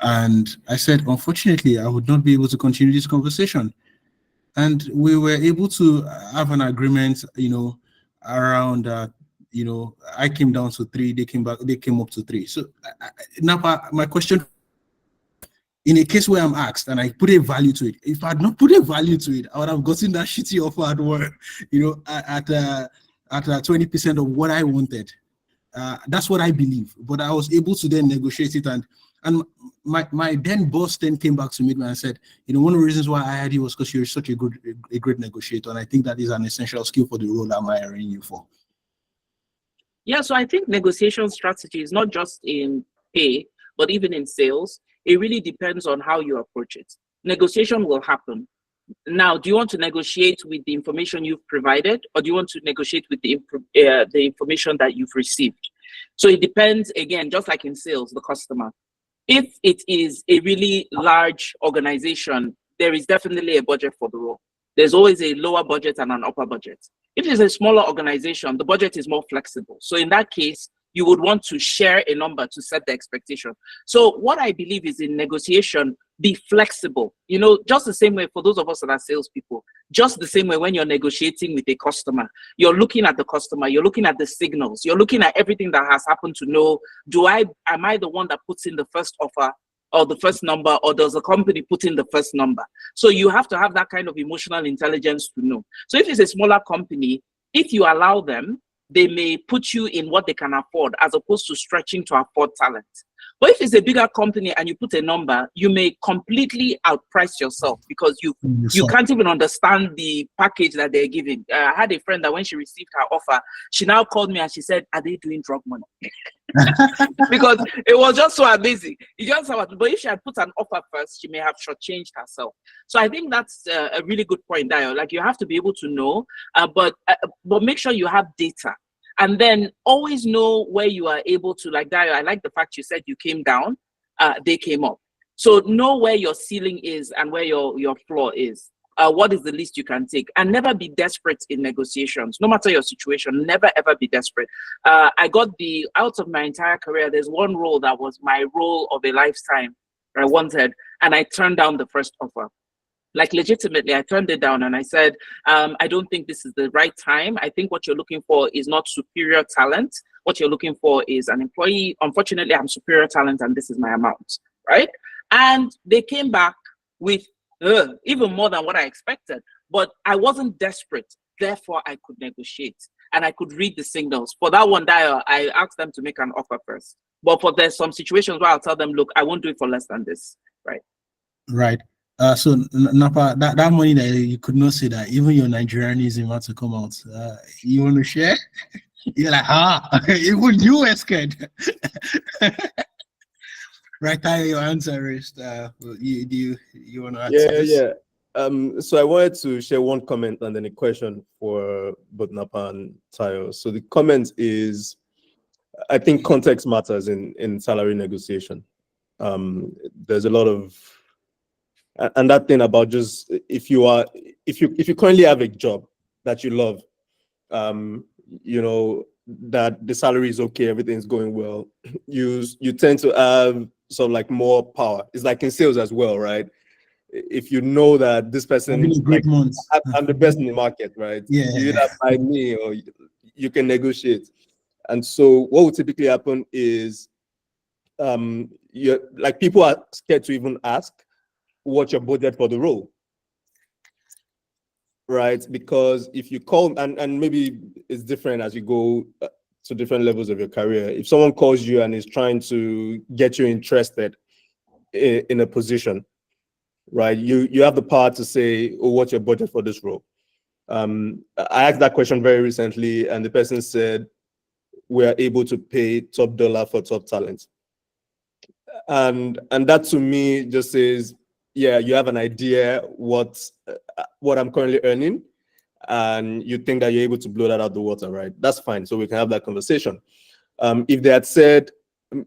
And I said, unfortunately, I would not be able to continue this conversation. And we were able to have an agreement, you know, around you know, I came down to 3, they came up to 3. So now my question, in a case where I'm asked and I put a value to it, if I had not put a value to it, I would have gotten that shitty offer at work, you know, at 20% of what I wanted. That's what I believe. But I was able to then negotiate it, and my then boss then came back to me and said, you know, one of the reasons why I hired you was because you're such a great negotiator, and I think that is an essential skill for the role I'm hiring you for. Yeah, so I think negotiation strategy is not just in pay, but even in sales. It really depends on how you approach it. Negotiation will happen. Now, do you want to negotiate with the information you've provided, or do you want to negotiate with the information that you've received? So it depends, again, just like in sales, the customer. If it is a really large organization, there is definitely a budget for the role. There's always a lower budget and an upper budget. If it's a smaller organization, the budget is more flexible. So in that case, you would want to share a number to set the expectation. So what I believe is in negotiation, be flexible. You know, just the same way for those of us that are salespeople, just the same way when you're negotiating with a customer, you're looking at the customer, you're looking at the signals, you're looking at everything that has happened to know, am I the one that puts in the first offer or the first number, or does the company put in the first number? So you have to have that kind of emotional intelligence to know. So if it's a smaller company, if you allow them, they may put you in what they can afford as opposed to stretching to afford talent. But if it's a bigger company and you put a number, you may completely outprice yourself because you can't even understand the package that they're giving. I had a friend that when she received her offer, she now called me and she said, "Are they doing drug money?" Because it was just so amazing. But if she had put an offer first, she may have shortchanged herself. So I think that's a really good point, Dio. Like, you have to be able to know, but make sure you have data. And then always know where you are able to, like Dio, I like the fact you said you came down, they came up. So know where your ceiling is and where your floor is. What is the least you can take? And never be desperate in negotiations. No matter your situation, never ever be desperate. I got out of my entire career, there's one role that was my role of a lifetime I wanted, and I turned down the first offer. Like, legitimately, I turned it down and I said, I don't think this is the right time. I think what you're looking for is not superior talent. What you're looking for is an employee. Unfortunately, I'm superior talent and this is my amount, right? And they came back with even more than what I expected. But I wasn't desperate. Therefore, I could negotiate and I could read the signals. For that one, I asked them to make an offer first. But there's some situations where I'll tell them, look, I won't do it for less than this, right? Right. So Napa, that money that you could not say that even your Nigerianism about to come out. You want to share? You're like, even you were scared. Right, Tyler, your answer is you want to answer this? Yeah. So I wanted to share one comment and then a question for both Napa and Tayo. So the comment is, I think context matters in salary negotiation. There's a lot of, and that thing about just if you currently have a job that you love, you know, that the salary is okay, everything's going well, you tend to have sort of like more power. It's like in sales as well, right? If you know that this person, great months, I'm the best in the market, right? Yeah. You either buy me or you can negotiate. And so what would typically happen is, like, people are scared to even ask what's your budget for the role, right? Because if you call, and maybe it's different as you go to different levels of your career. If someone calls you and is trying to get you interested in a position, right? You have the power to say, oh, what's your budget for this role? I asked that question very recently, and the person said, we are able to pay top dollar for top talent. And that to me just says, yeah, you have an idea what I'm currently earning, and you think that you're able to blow that out the water, right? That's fine. So we can have that conversation. If they had said,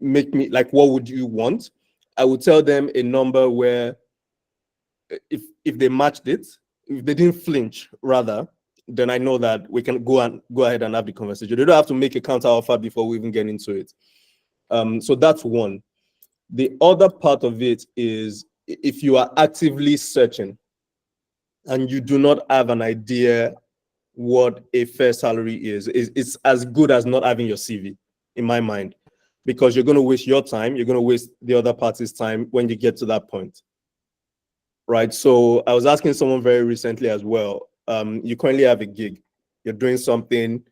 make me, like, what would you want? I would tell them a number where if they matched it, if they didn't flinch, rather, then I know that we can go ahead and have the conversation. They don't have to make a counter offer before we even get into it. So that's one. The other part of it is, if you are actively searching and you do not have an idea what a fair salary is. It's as good as not having your CV, in my mind, because you're going to waste your time, you're going to waste the other party's time when you get to that point, right? So I was asking someone very recently as well. You currently have a gig, you're doing something,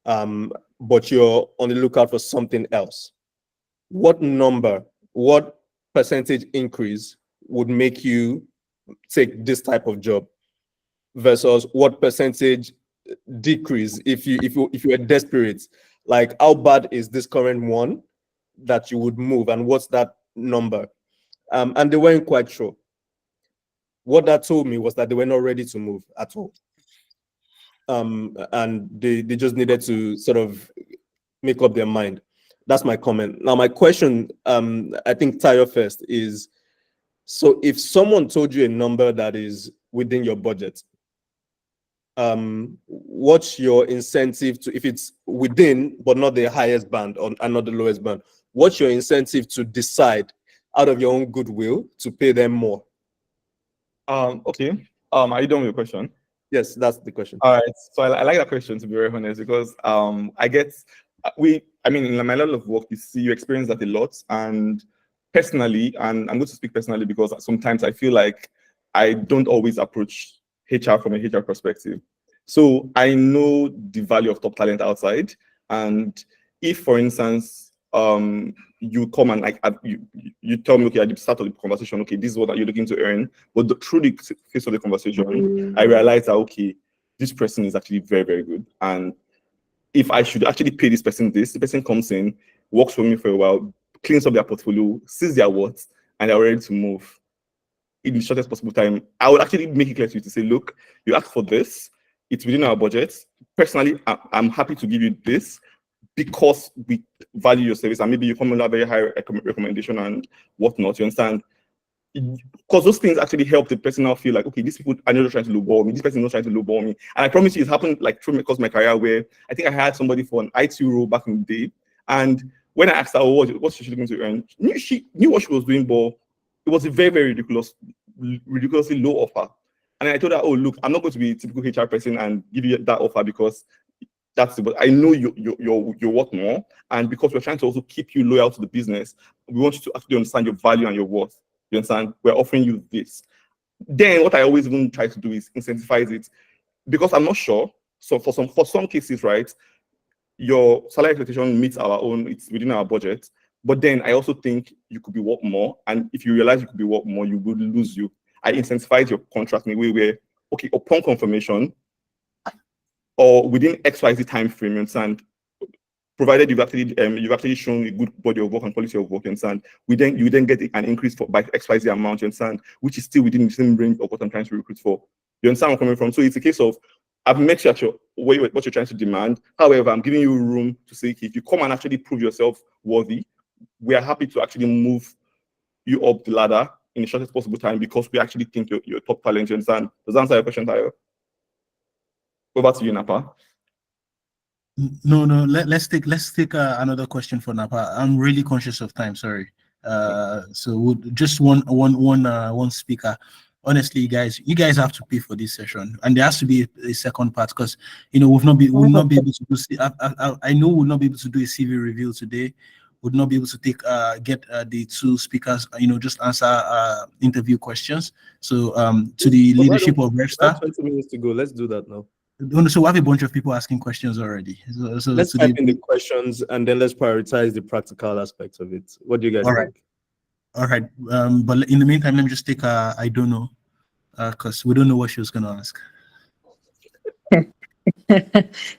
but you're on the lookout for something else. What number, what percentage increase would make you take this type of job versus what percentage decrease if you are desperate? Like, how bad is this current one that you would move, and what's that number? And they weren't quite sure. What that told me was that they were not ready to move at all. And they just needed to sort of make up their mind. That's my comment. Now, my question, I think Tayo first is, so if someone told you a number that is within your budget, what's your incentive to, if it's within but not the highest band or and not the lowest band, what's your incentive to decide out of your own goodwill to pay them more? Okay. Are you done with your question? Yes, that's the question. All right. So I like that question, to be very honest, because I get I mean, in my level of work, you experience that a lot. And personally, and I'm going to speak personally because sometimes I feel like I don't always approach HR from a HR perspective. So I know the value of top talent outside. And if, for instance, you come and like you tell me, okay, at the start of the conversation, okay, this is what you're looking to earn. But through the face of the conversation, I realized that, okay, this person is actually very, very good. And if I should actually pay this person this, the person comes in, works for me for a while, cleans up their portfolio, sees their worth, and they're ready to move in the shortest possible time. I would actually make it clear to you to say, look, you asked for this, it's within our budget. Personally, I'm happy to give you this because we value your service, and maybe you come with a very high recommendation and whatnot, you understand? Because those things actually help the person now feel like, okay, these people are not trying to lowball me, this person is not trying to lowball me. And I promise you, it's happened like through my career where I think I had somebody for an IT role back in the day. And when I asked her what she looking to earn, she knew what she was doing, but it was a very, very ridiculously low offer. And I told her, oh, look, I'm not going to be a typical HR person and give you that offer because that's it. But I know you're worth more. And because we're trying to also keep you loyal to the business, we want you to actually understand your value and your worth. You understand? We're offering you this. Then what I always even try to do is incentivize it, because I'm not sure. So for some cases, right, your salary expectation meets our own, it's within our budget. But then I also think you could be worth more. And if you realize you could be worth more, you will lose you. I incentivize your contract in a way where, okay, upon confirmation or within XYZ time frame, you understand, provided you've actually shown a good body of work and quality of work, you understand, you then get an increase by XYZ amount, you understand, which is still within the same range of what I'm trying to recruit for. You understand where I'm coming from? So it's a case of, I've met you at what you're trying to demand. However, I'm giving you room to say, if you come and actually prove yourself worthy, we are happy to actually move you up the ladder in the shortest possible time because we actually think you're top talent, you understand? Does that answer your question, Tayo? Over to you, Napa. No. Let's take another question for Napa. I'm really conscious of time. Sorry. So we'll just one speaker. Honestly, you guys have to pay for this session, and there has to be a second part because we'll not be able to do. I know we'll not be able to do a CV review today. Would not be able to get the two speakers, just answer interview questions. So to the leadership of RevStar. 20 minutes to go. Let's do that now. So we have a bunch of people asking questions already. So let's type in the questions and then let's prioritize the practical aspects of it. What do you guys think? All right. But in the meantime, let me just take I don't know, because we don't know what she was going to ask.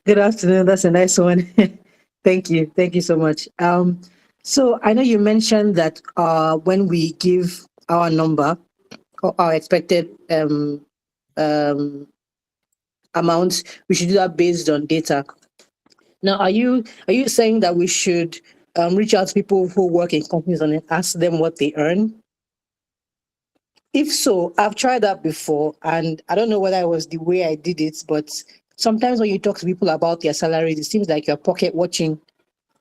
Good afternoon. That's a nice one. Thank you so much. So I know you mentioned that when we give our number or our expected amounts, we should do that based on data. Now, are you saying that we should reach out to people who work in companies and ask them what they earn? If so, I've tried that before, and I don't know whether it was the way I did it, but sometimes when you talk to people about their salaries, it seems like you're pocket watching,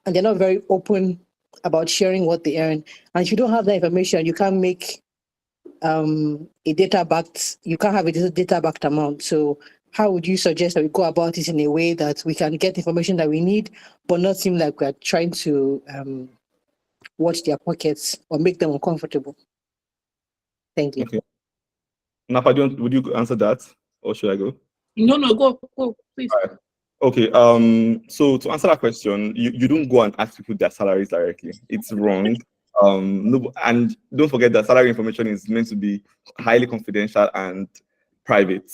and they're not very open about sharing what they earn. And if you don't have that information, you can't make you can't have a data-backed amount. So how would you suggest that we go about it in a way that we can get information that we need, but not seem like we're trying to watch their pockets or make them uncomfortable? Thank you. Okay. Napa, would you answer that, or should I go? No, go, please. All right. Okay. So to answer that question, you don't go and ask people their salaries directly. It's wrong. No, and don't forget that salary information is meant to be highly confidential and private.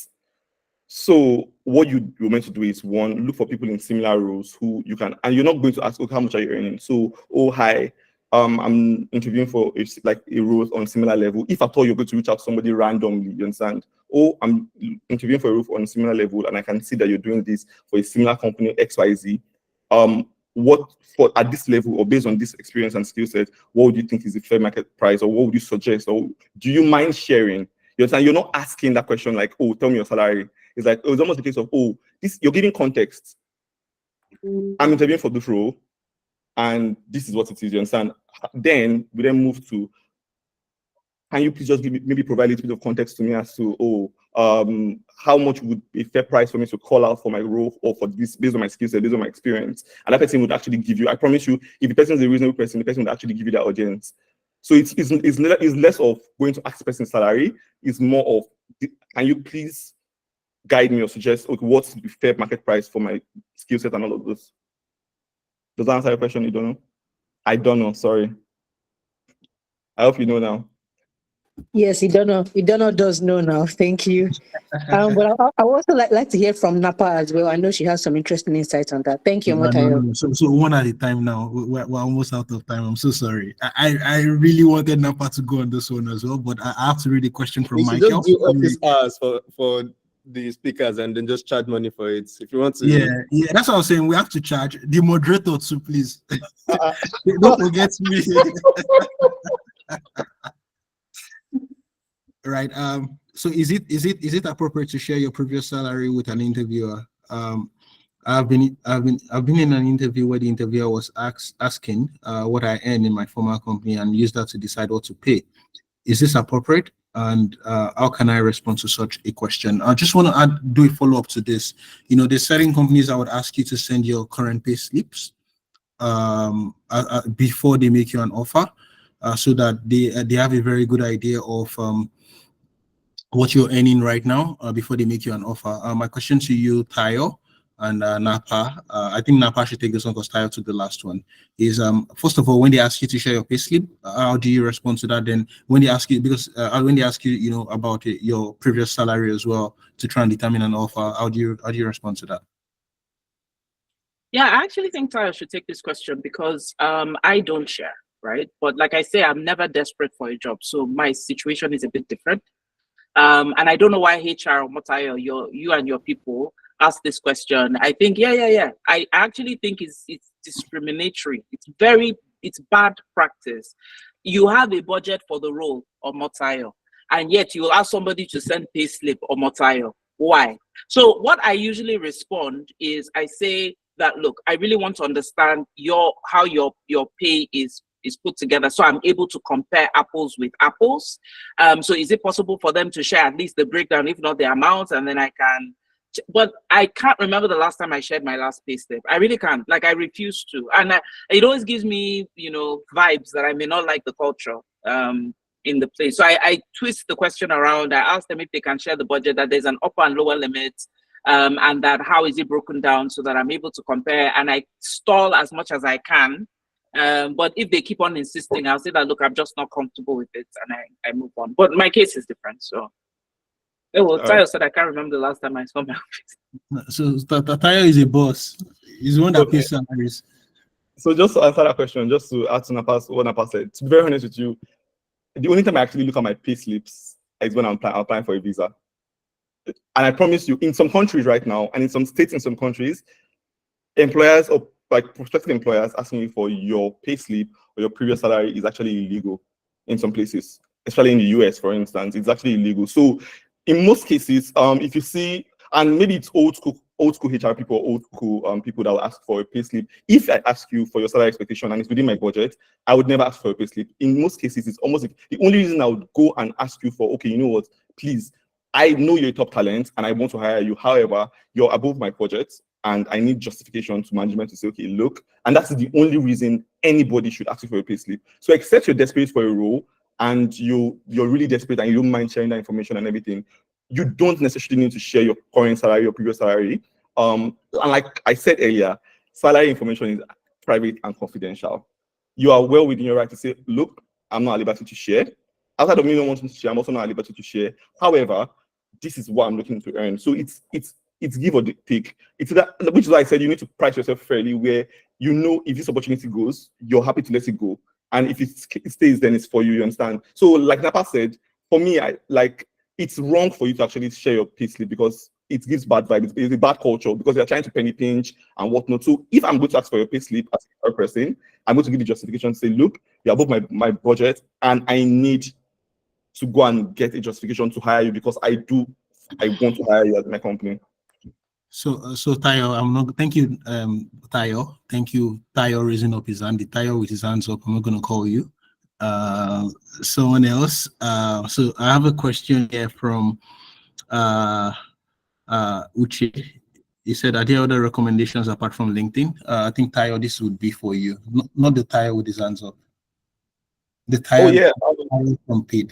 So what you're meant to do is, one, look for people in similar roles who you can, and you're not going to ask, okay, how much are you earning? So, oh, hi, I'm interviewing for a role on similar level. If at all you're going to reach out to somebody randomly, you understand? Oh, I'm interviewing for a role on a similar level, and I can see that you're doing this for a similar company, XYZ. What for at this level, or based on this experience and skill set, what would you think is the fair market price, or what would you suggest, or do you mind sharing? You understand? You're not asking that question like, oh, tell me your salary. It's like, it's almost a case of, oh, this, you're giving context. I'm interviewing for this role, and this is what it is, you understand? Then we then move to, can you please just maybe provide a little bit of context to me as to, how much would be a fair price for me to call out for my role, or for this, based on my skill set, based on my experience? And that person would actually give you, I promise you, if the person is a reasonable person, the person would actually give you that audience. So it's less of going to ask the person's salary, it's more of, can you please guide me or suggest, okay, what's the fair market price for my skill set and all of this? Does that answer your question? You don't know? I don't know, sorry. I hope you know now. Yes, Idono does know now. Thank you. But I also like to hear from Napa as well. I know she has some interesting insights on that. Thank you, Motayo. No. So one at a time now. We're almost out of time. I'm so sorry. I really wanted Napa to go on this one as well, but I have to read a question from Michael. Just do office hours for the speakers and then just charge money for it. If you want to. Yeah, that's what I'm saying. We have to charge the moderator too, please. Don't forget me. Right. So is it appropriate to share your previous salary with an interviewer? I've been in an interview where the interviewer was asking what I earn in my former company, and used that to decide what to pay. Is this appropriate? And how can I respond to such a question? I just want to do a follow-up to this. There's certain companies that would ask you to send your current pay slips before they make you an offer, so that they have a very good idea of what you're earning right now before they make you an offer. My question to you, Tayo, and Napa, I think Napa should take this one because Tayo took the last one, is first of all, when they ask you to share your payslip, how do you respond to that? Then when they ask you, when they ask you, about your previous salary as well to try and determine an offer, how do you respond to that? Yeah, I actually think Tayo should take this question because I don't share, right? But like I say, I'm never desperate for a job, so my situation is a bit different. And I don't know why HR or Motayo, you and your people ask this question. I think, yeah. I actually think it's discriminatory. It's bad practice. You have a budget for the role or Motayo, and yet you ask somebody to send payslip or Motayo. Why? So what I usually respond is I say that, look, I really want to understand how your pay is put together, so I'm able to compare apples with apples. So is it possible for them to share at least the breakdown, if not the amount, and then I can, but I can't remember the last time I shared my last pay slip. I really can't. Like, I refuse to. And it always gives me, vibes that I may not like the culture in the place. So I twist the question around. I ask them if they can share the budget, that there's an upper and lower limit, and that how is it broken down so that I'm able to compare, and I stall as much as I can. But if they keep on insisting, I'll say that, look, I'm just not comfortable with it, and I move on. But my case is different. So, Tayo said I can't remember the last time I saw my office. So Tayo is a boss. He's the one that pays salaries. So just to answer that question, just to add to what Napa said, to be very honest with you, the only time I actually look at my pay slips is when I'm applying for a visa. And I promise you, in some countries right now, and in some states, in some countries, employers or prospective employers asking you for your pay slip or your previous salary is actually illegal in some places, especially in the US, for instance. It's actually illegal. So in most cases, if you see, and maybe it's old school HR people, old school people that will ask for a pay slip. If I ask you for your salary expectation and it's within my budget, I would never ask for a pay slip. In most cases, it's almost like the only reason I would go and ask you for, okay, you know what, please, I know you're a top talent and I want to hire you. However, you're above my budget and I need justification to management to say, okay, look, and that's the only reason anybody should ask you for a payslip. So except you're desperate for a role and you're really desperate and you don't mind sharing that information and everything, you don't necessarily need to share your current salary or previous salary. And like I said earlier, salary information is private and confidential. You are well within your right to say, look, I'm not at liberty to share. Outside of me not wanting to share, I'm also not at liberty to share. However, this is what I'm looking to earn. So it's give or take. It's that, which is why I said you need to price yourself fairly, where you know if this opportunity goes, you're happy to let it go. And if it stays, then it's for you, you understand? So like Napa said, for me, it's wrong for you to actually share your payslip because it gives bad vibes. It's a bad culture because you're trying to penny pinch and whatnot. So if I'm going to ask for your payslip as a person, I'm going to give the justification to say, look, you're above my budget and I need to go and get a justification to hire you because I want to hire you at my company. So Tayo, thank you, Tayo. Thank you, Tayo, raising up his hand. The Tayo with his hands up, I'm not going to call you. Someone else. So I have a question here from Uche. He said, are there other recommendations apart from LinkedIn? I think Tayo, this would be for you. Not the Tayo with his hands up. The Tayo, yeah, from paid.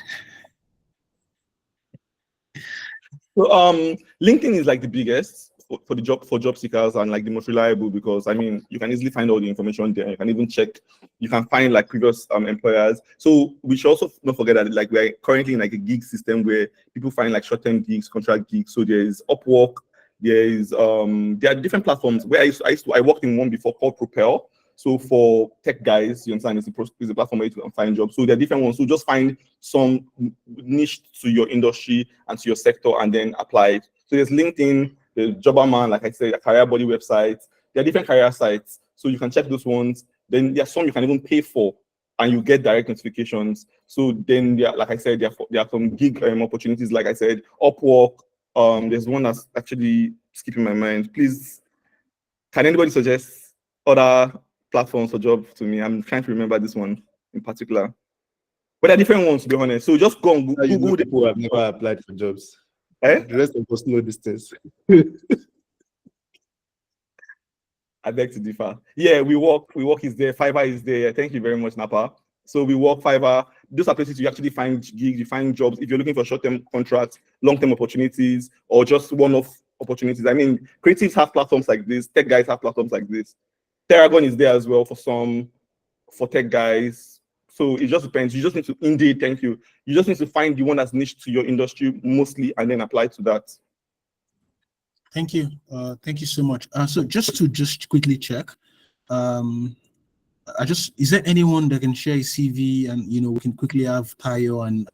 So LinkedIn is like the biggest for job seekers and like the most reliable because I mean you can easily find all the information there. You can even check. You can find like previous employers. So we should also not forget that like we're currently in like a gig system where people find like short-term gigs, contract gigs. So there is Upwork. There are different platforms where I worked in one before called Propel. So for tech guys, you understand, it's a platform where you can find jobs. So there are different ones. So just find some niche to your industry and to your sector and then apply it. So there's LinkedIn, there's Jobberman, like I said, a career body website. There are different career sites. So you can check those ones. Then there are some you can even pay for and you get direct notifications. So then like I said, there are some gig opportunities, like I said, Upwork. There's one that's actually skipping my mind. Please, can anybody suggest other platforms for jobs to me? I'm trying to remember this one in particular. But there are different ones, to be honest. So just go on Google. People who have never applied for jobs. Eh? The rest of us know this test. I beg to differ. Yeah, we work is there. Fiverr is there. Thank you very much, Napa. So we work Fiverr. Those are places you actually find gigs, you find jobs. If you're looking for short-term contracts, long-term opportunities, or just one-off opportunities. I mean, creatives have platforms like this. Tech guys have platforms like this. Terragon is there as well for tech guys. So it just depends. You just need to, indeed, thank you. You just need to find the one that's niche to your industry mostly and then apply to that. Thank you. Thank you so much. So just quickly check. Is there anyone that can share his CV and, we can quickly have Tayo and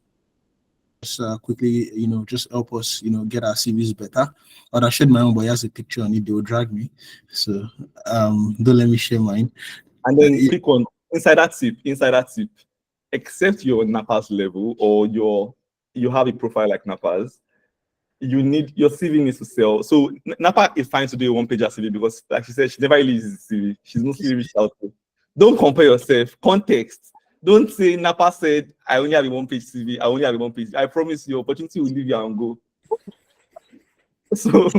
just quickly, just help us, get our CVs better. Or I shared my own, but he has a picture on it. They will drag me. So don't let me share mine. And then click on insider tip. Except your Napa's level or you have a profile like Napa's, your CV needs to sell. So Napa is fine to do a one-pager CV because, like she said, she never really uses CV. She's mostly reached out to. Don't compare yourself. Context. Don't say Napa said, I only have a one-page CV. I only have a one-page. I promise you, opportunity will leave you and go. So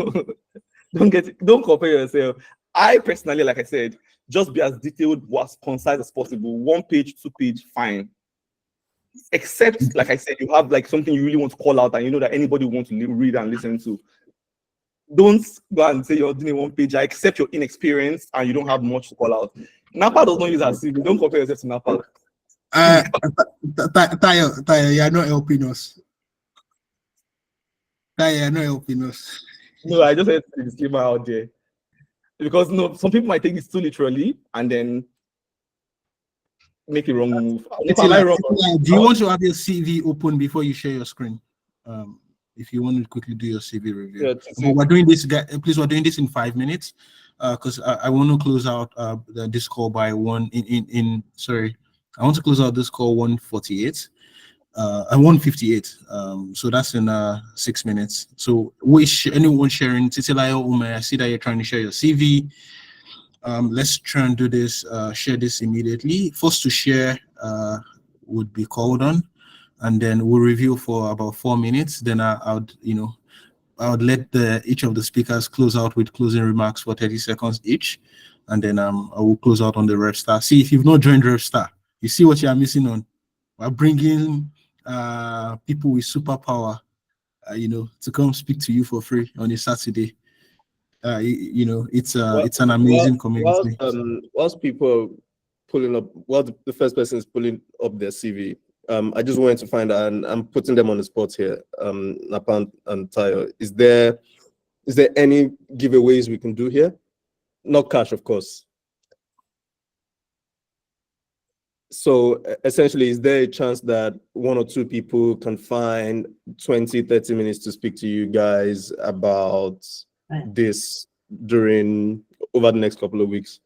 don't compare yourself. I personally, like I said, just be as detailed, as concise as possible. 1 page, 2 page, fine. Except, like I said, you have like something you really want to call out and you know that anybody wants to read and listen to. Don't go and say you're doing a 1 page, except you're inexperienced and you don't have much to call out. Napa does not use as CV. Don't compare yourself to Napa. Tayo, you're not helping us. Tayo, you're not helping us. No, I just had the disclaimer out there. Because some people might take this too literally and then make a wrong move. Do you want to have your CV open before you share your screen? If you want to quickly do your CV review. Yeah, we're doing this, please. We're doing this in 5 minutes, because I want to close out this call by I want to close out this call 1:48. And 1:58. So that's in 6 minutes. So anyone sharing? Titilayo Ume, I see that you're trying to share your CV. Let's try and do this. Share this immediately. First to share would be called on. and then we'll review for about 4 minutes. Then I would, I would let each of the speakers close out with closing remarks for 30 seconds each, and then I will close out on the RevStar. See, if you've not joined RevStar, you see what you are missing on. We're bringing people with superpower, to come speak to you for free on a Saturday. It's an amazing community. Whilst people are pulling up, while the first person is pulling up their CV, I just wanted to find out, and I'm putting them on the spot here. Napan and Tayo, is there any giveaways we can do here? Not cash, of course. So essentially, is there a chance that one or two people can find 20, 30 minutes to speak to you guys about this over the next couple of weeks?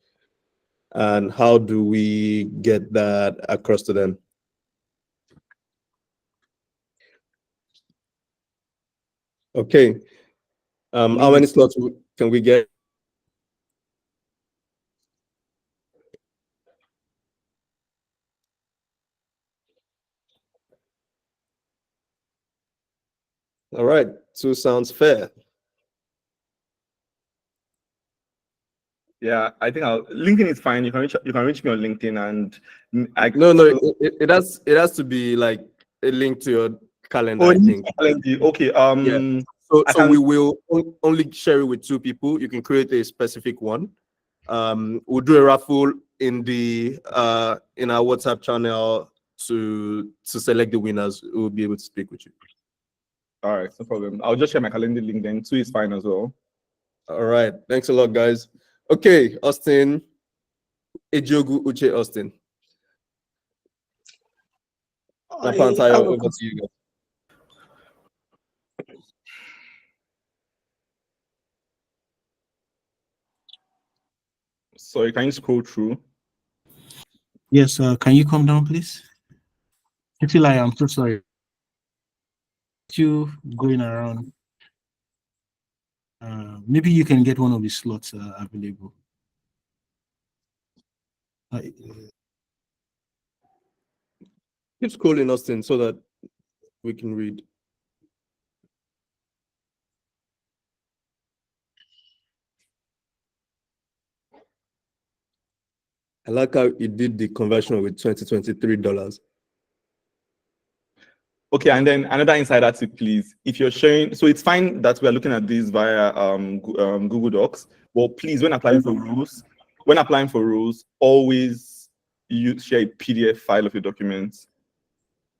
And how do we get that across to them? Okay. How many slots can we get? All right, 2 sounds fair. Yeah, I think LinkedIn is fine. You can reach me on LinkedIn, and it has to be like a link to your calendar. Oh, I think. Okay. Yeah. So we will only share it with 2 people. You can create a specific one. We'll do a raffle in our WhatsApp channel to select the winners who will be able to speak with you. All right, no problem. I'll just share my calendar link then. 2 is fine as well. All right. Thanks a lot, guys. Okay, Austin. Ejogu Uche Austin. Over to you guys. Sorry, can you scroll through? Yes, can you come down, please? Actually, I'm so sorry. You going around. Maybe you can get one of the slots available. Keep scrolling, Austin, so that we can read. I like how you did the conversion with $2023. Okay, and then another insider tip, please. If you're sharing, so it's fine that we are looking at this via Google Docs, but please, when applying for rules, always share a PDF file of your documents.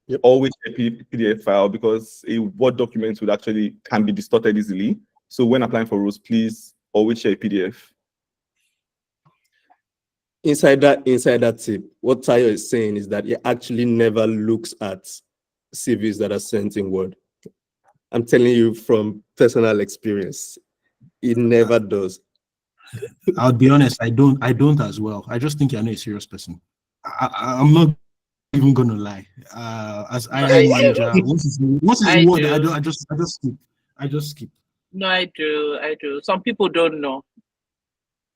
Yep. Always share a PDF file, because a Word document can be distorted easily. So when applying for rules, please always share a PDF. Inside that tip, what Tayo is saying is that he actually never looks at CVs that are sent in Word. I'm telling you from personal experience, he never does. I'll be honest, I don't as well. I just think you're not a serious person. I'm not even gonna lie. As hiring manager, once it's Word, I just skip. No, I do. Some people don't know.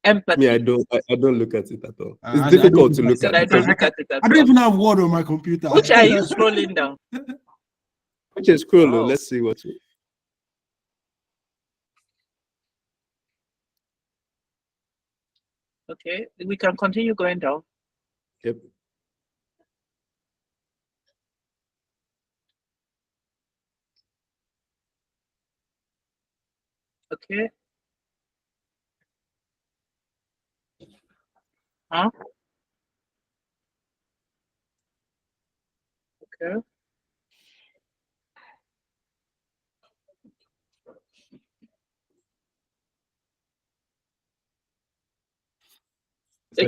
Empathy. Me, I don't look at it at all. It's difficult to look at. I don't look at it at all. I don't even have Word on my computer. Which are you scrolling down? Which is cool. Oh. Let's see what. Okay, we can continue going down. Yep. Okay. Huh? Okay.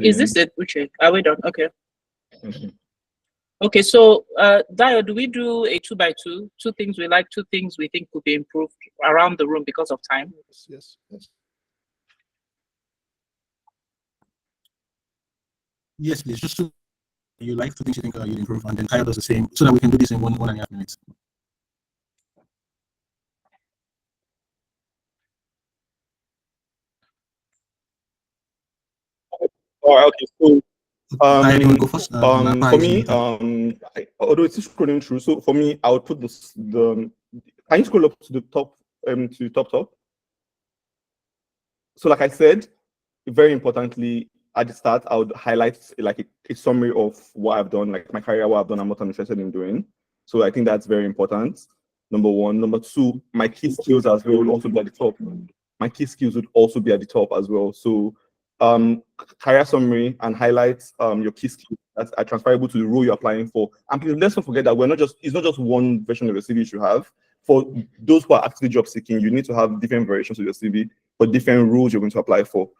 Is this it, Uche? Are we done? Okay. Mm-hmm. Okay, so Dio, do we do a 2x2? 2 things we like, 2 things we think could be improved around the room because of time? Yes. Yes, please. Just so you like 2 things you think you improve, and then Kyle does the same, so that we can do this in 1.5 minutes. All right, okay. So I do go first. For me, although it's scrolling through, so for me, I would put the. Can you scroll up to the top? To top. So, like I said, very importantly, at the start, I would highlight like a summary of what I've done, like my career, what I've done, and what I'm interested in doing. So I think that's very important. Number one. Number two, my key skills as well will also be at the top. My key skills would also be at the top as well. So career summary and highlight your key skills that are transferable to the role you're applying for. And please, let's not forget that it's not just one version of your CV you should have. For those who are actively job seeking, you need to have different variations of your CV for different roles you're going to apply for.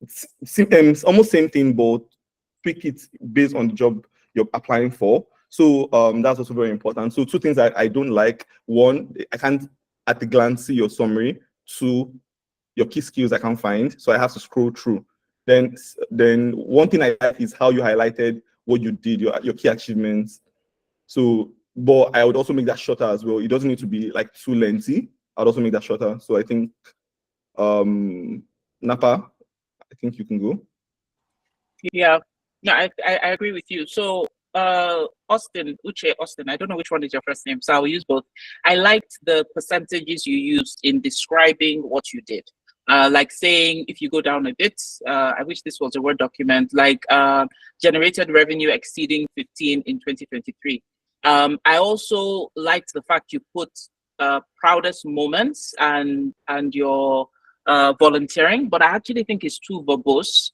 It's almost same thing, but tweak it based on the job you're applying for. So that's also very important. So two things that I don't like: one, I can't at a glance see your summary. Two, your key skills I can't find, so I have to scroll through. Then one thing I like is how you highlighted what you did, your key achievements. So, but I would also make that shorter as well. It doesn't need to be like too lengthy. I'd also make that shorter. So I think Napa, I think you can go. Yeah, no, I agree with you. So Austin, I don't know which one is your first name, so I will use both. I liked the percentages you used in describing what you did. Like saying, if you go down a bit, I wish this was a Word document, like generated revenue exceeding 15 in 2023. I also liked the fact you put proudest moments and your volunteering, but I actually think it's too verbose.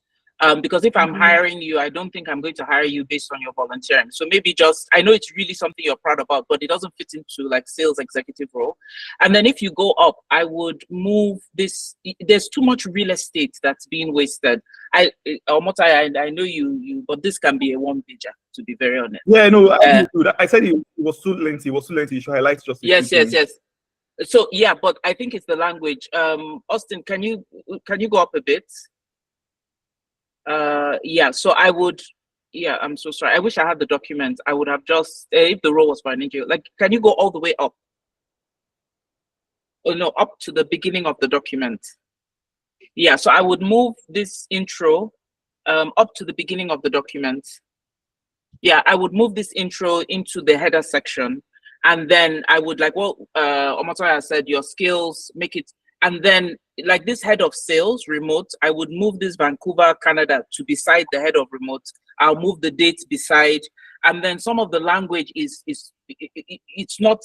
Because if I'm hiring you, I don't think I'm going to hire you based on your volunteering. So maybe just, I know it's really something you're proud about, but it doesn't fit into like sales executive role. And then if you go up, I would move this. There's too much real estate that's being wasted. I know you, but this can be a one-pager, to be very honest. Yeah, no, I said it was too lengthy. It was too lengthy. You should highlight just. Yes. So yeah, but I think it's the language. Austin, can you go up a bit? Yeah, so I would, yeah, I'm so sorry. I wish I had the document. I would have just, if the role was for an NGO, like, can you go all the way up? Oh no, up to the beginning of the document. Yeah, so I would move this intro up to the beginning of the document. Yeah, I would move this intro into the header section. And then I would like, well, Omotoya said, your skills, make it. And then like this head of sales remote, I would move this Vancouver, Canada to beside the head of remote. I'll move the date beside. And then some of the language it's not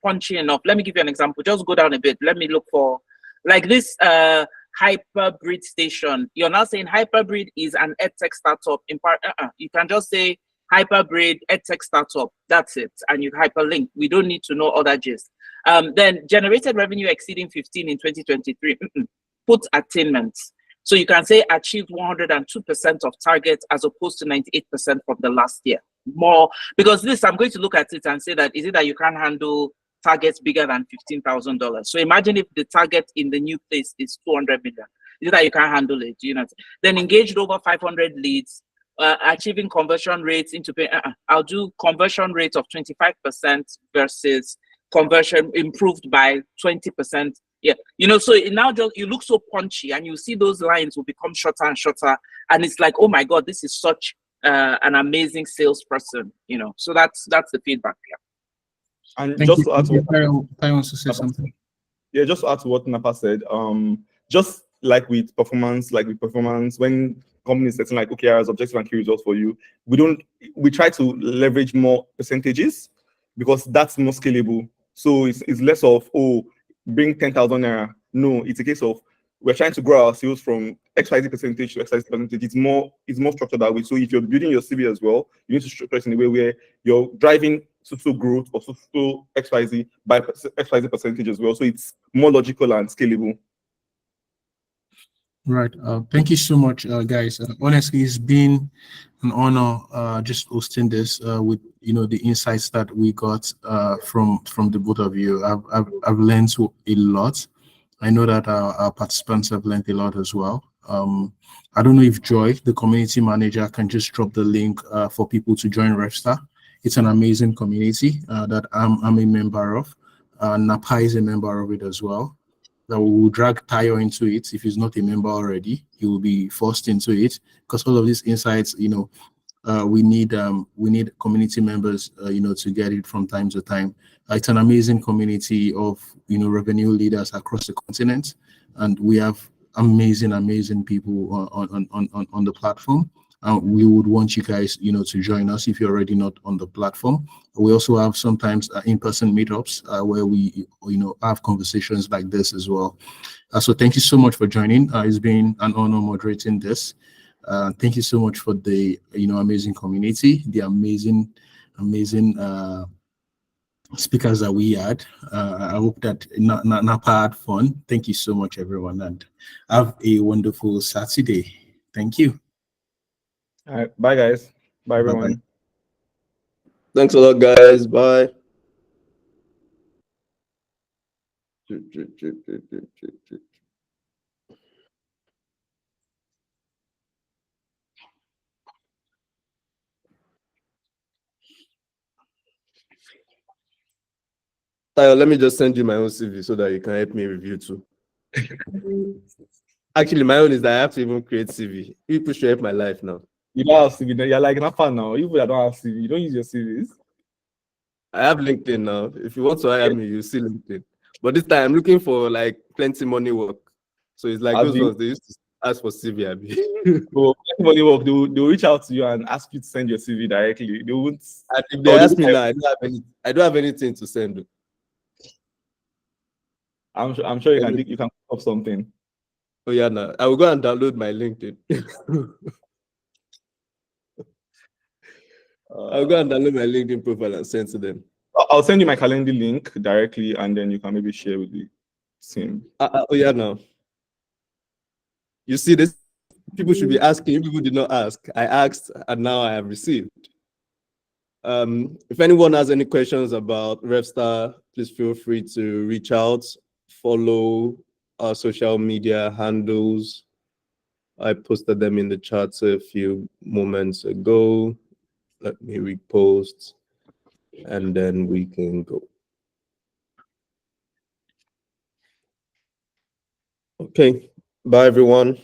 punchy enough. Let me give you an example. Just go down a bit. Let me look for like this Hyperbreed station. You're now saying Hyperbreed is an edtech startup. In part, you can just say Hyperbreed edtech startup. That's it. And you hyperlink. We don't need to know other gist. Then generated revenue exceeding 15 in 2023. Put attainments. So you can say achieved 102% of targets as opposed to 98% from the last year. More because this, I'm going to look at it and say that is it that you can't handle targets bigger than $15,000? So imagine if the target in the new place is 200 million. Is it that you can't handle it? You know. Then engaged over 500 leads. Achieving conversion rates into pay. I'll do conversion rate of 25% versus conversion improved by 20%. Yeah, you know, so it now just you look so punchy, and you see those lines will become shorter and shorter, and it's like, oh my god, this is such an amazing salesperson, you know. So that's the feedback. Yeah. And Thank just you. to add to what I want to say something. Yeah, just to add to what Napa said, just like with performance, when companies setting like OKRs, objective and key results for you, we try to leverage more percentages because that's more scalable. So it's less of, oh, bring 10,000 naira. No, it's a case of we're trying to grow our sales from XYZ percentage to XYZ percentage. It's more structured that way. So if you're building your CV as well, you need to structure it in a way where you're driving so growth or so XYZ by XYZ percentage as well. So it's more logical and scalable. Right. Thank you so much, guys. Honestly, it's been an honor just hosting this with the insights that we got from the both of you. I've learned a lot. I know that our participants have learned a lot as well. I don't know if Joy, the community manager, can just drop the link for people to join Refstar. It's an amazing community that I'm a member of. Napa is a member of it as well. that we will drag Tayo into it. If he's not a member already, he will be forced into it, because all of these insights, we need community members, to get it from time to time. It's an amazing community of revenue leaders across the continent, and we have amazing people on the platform. We would want you guys, to join us if you're already not on the platform. We also have sometimes in-person meetups where we, have conversations like this as well. So thank you so much for joining. It's been an honor moderating this. Thank you so much for the, amazing community, the amazing speakers that we had. I hope that Napa had fun. Thank you so much, everyone, and have a wonderful Saturday. Thank you. All right, bye guys. Bye everyone. Bye-bye. Thanks a lot, guys. Bye. Tayo, let me just send you my own CV so that you can help me review too. Actually, my own is that I have to even create CV. People should help my life now. You don't have CV. You're like Napa now. You that don't have CV, you don't use your CVs. I have LinkedIn now. If you want to hire me, you see LinkedIn. But this time I'm looking for like plenty money work. So it's like those ones they used to ask for CV. So money work, they'll reach out to you and ask you to send your CV directly. They won't. And if they ask me now, I don't have anything to send. I'm sure you can come up something. Oh yeah, no. I will go and download my LinkedIn. I'll go and download my LinkedIn profile and send to them. I'll send you my calendar link directly, and then you can maybe share with the team. Oh yeah, no. You see, this people should be asking. You people did not ask. I asked, and now I have received. If anyone has any questions about RevStar, please feel free to reach out. Follow our social media handles. I posted them in the chat a few moments ago. Let me repost, and then we can go. Okay, bye everyone.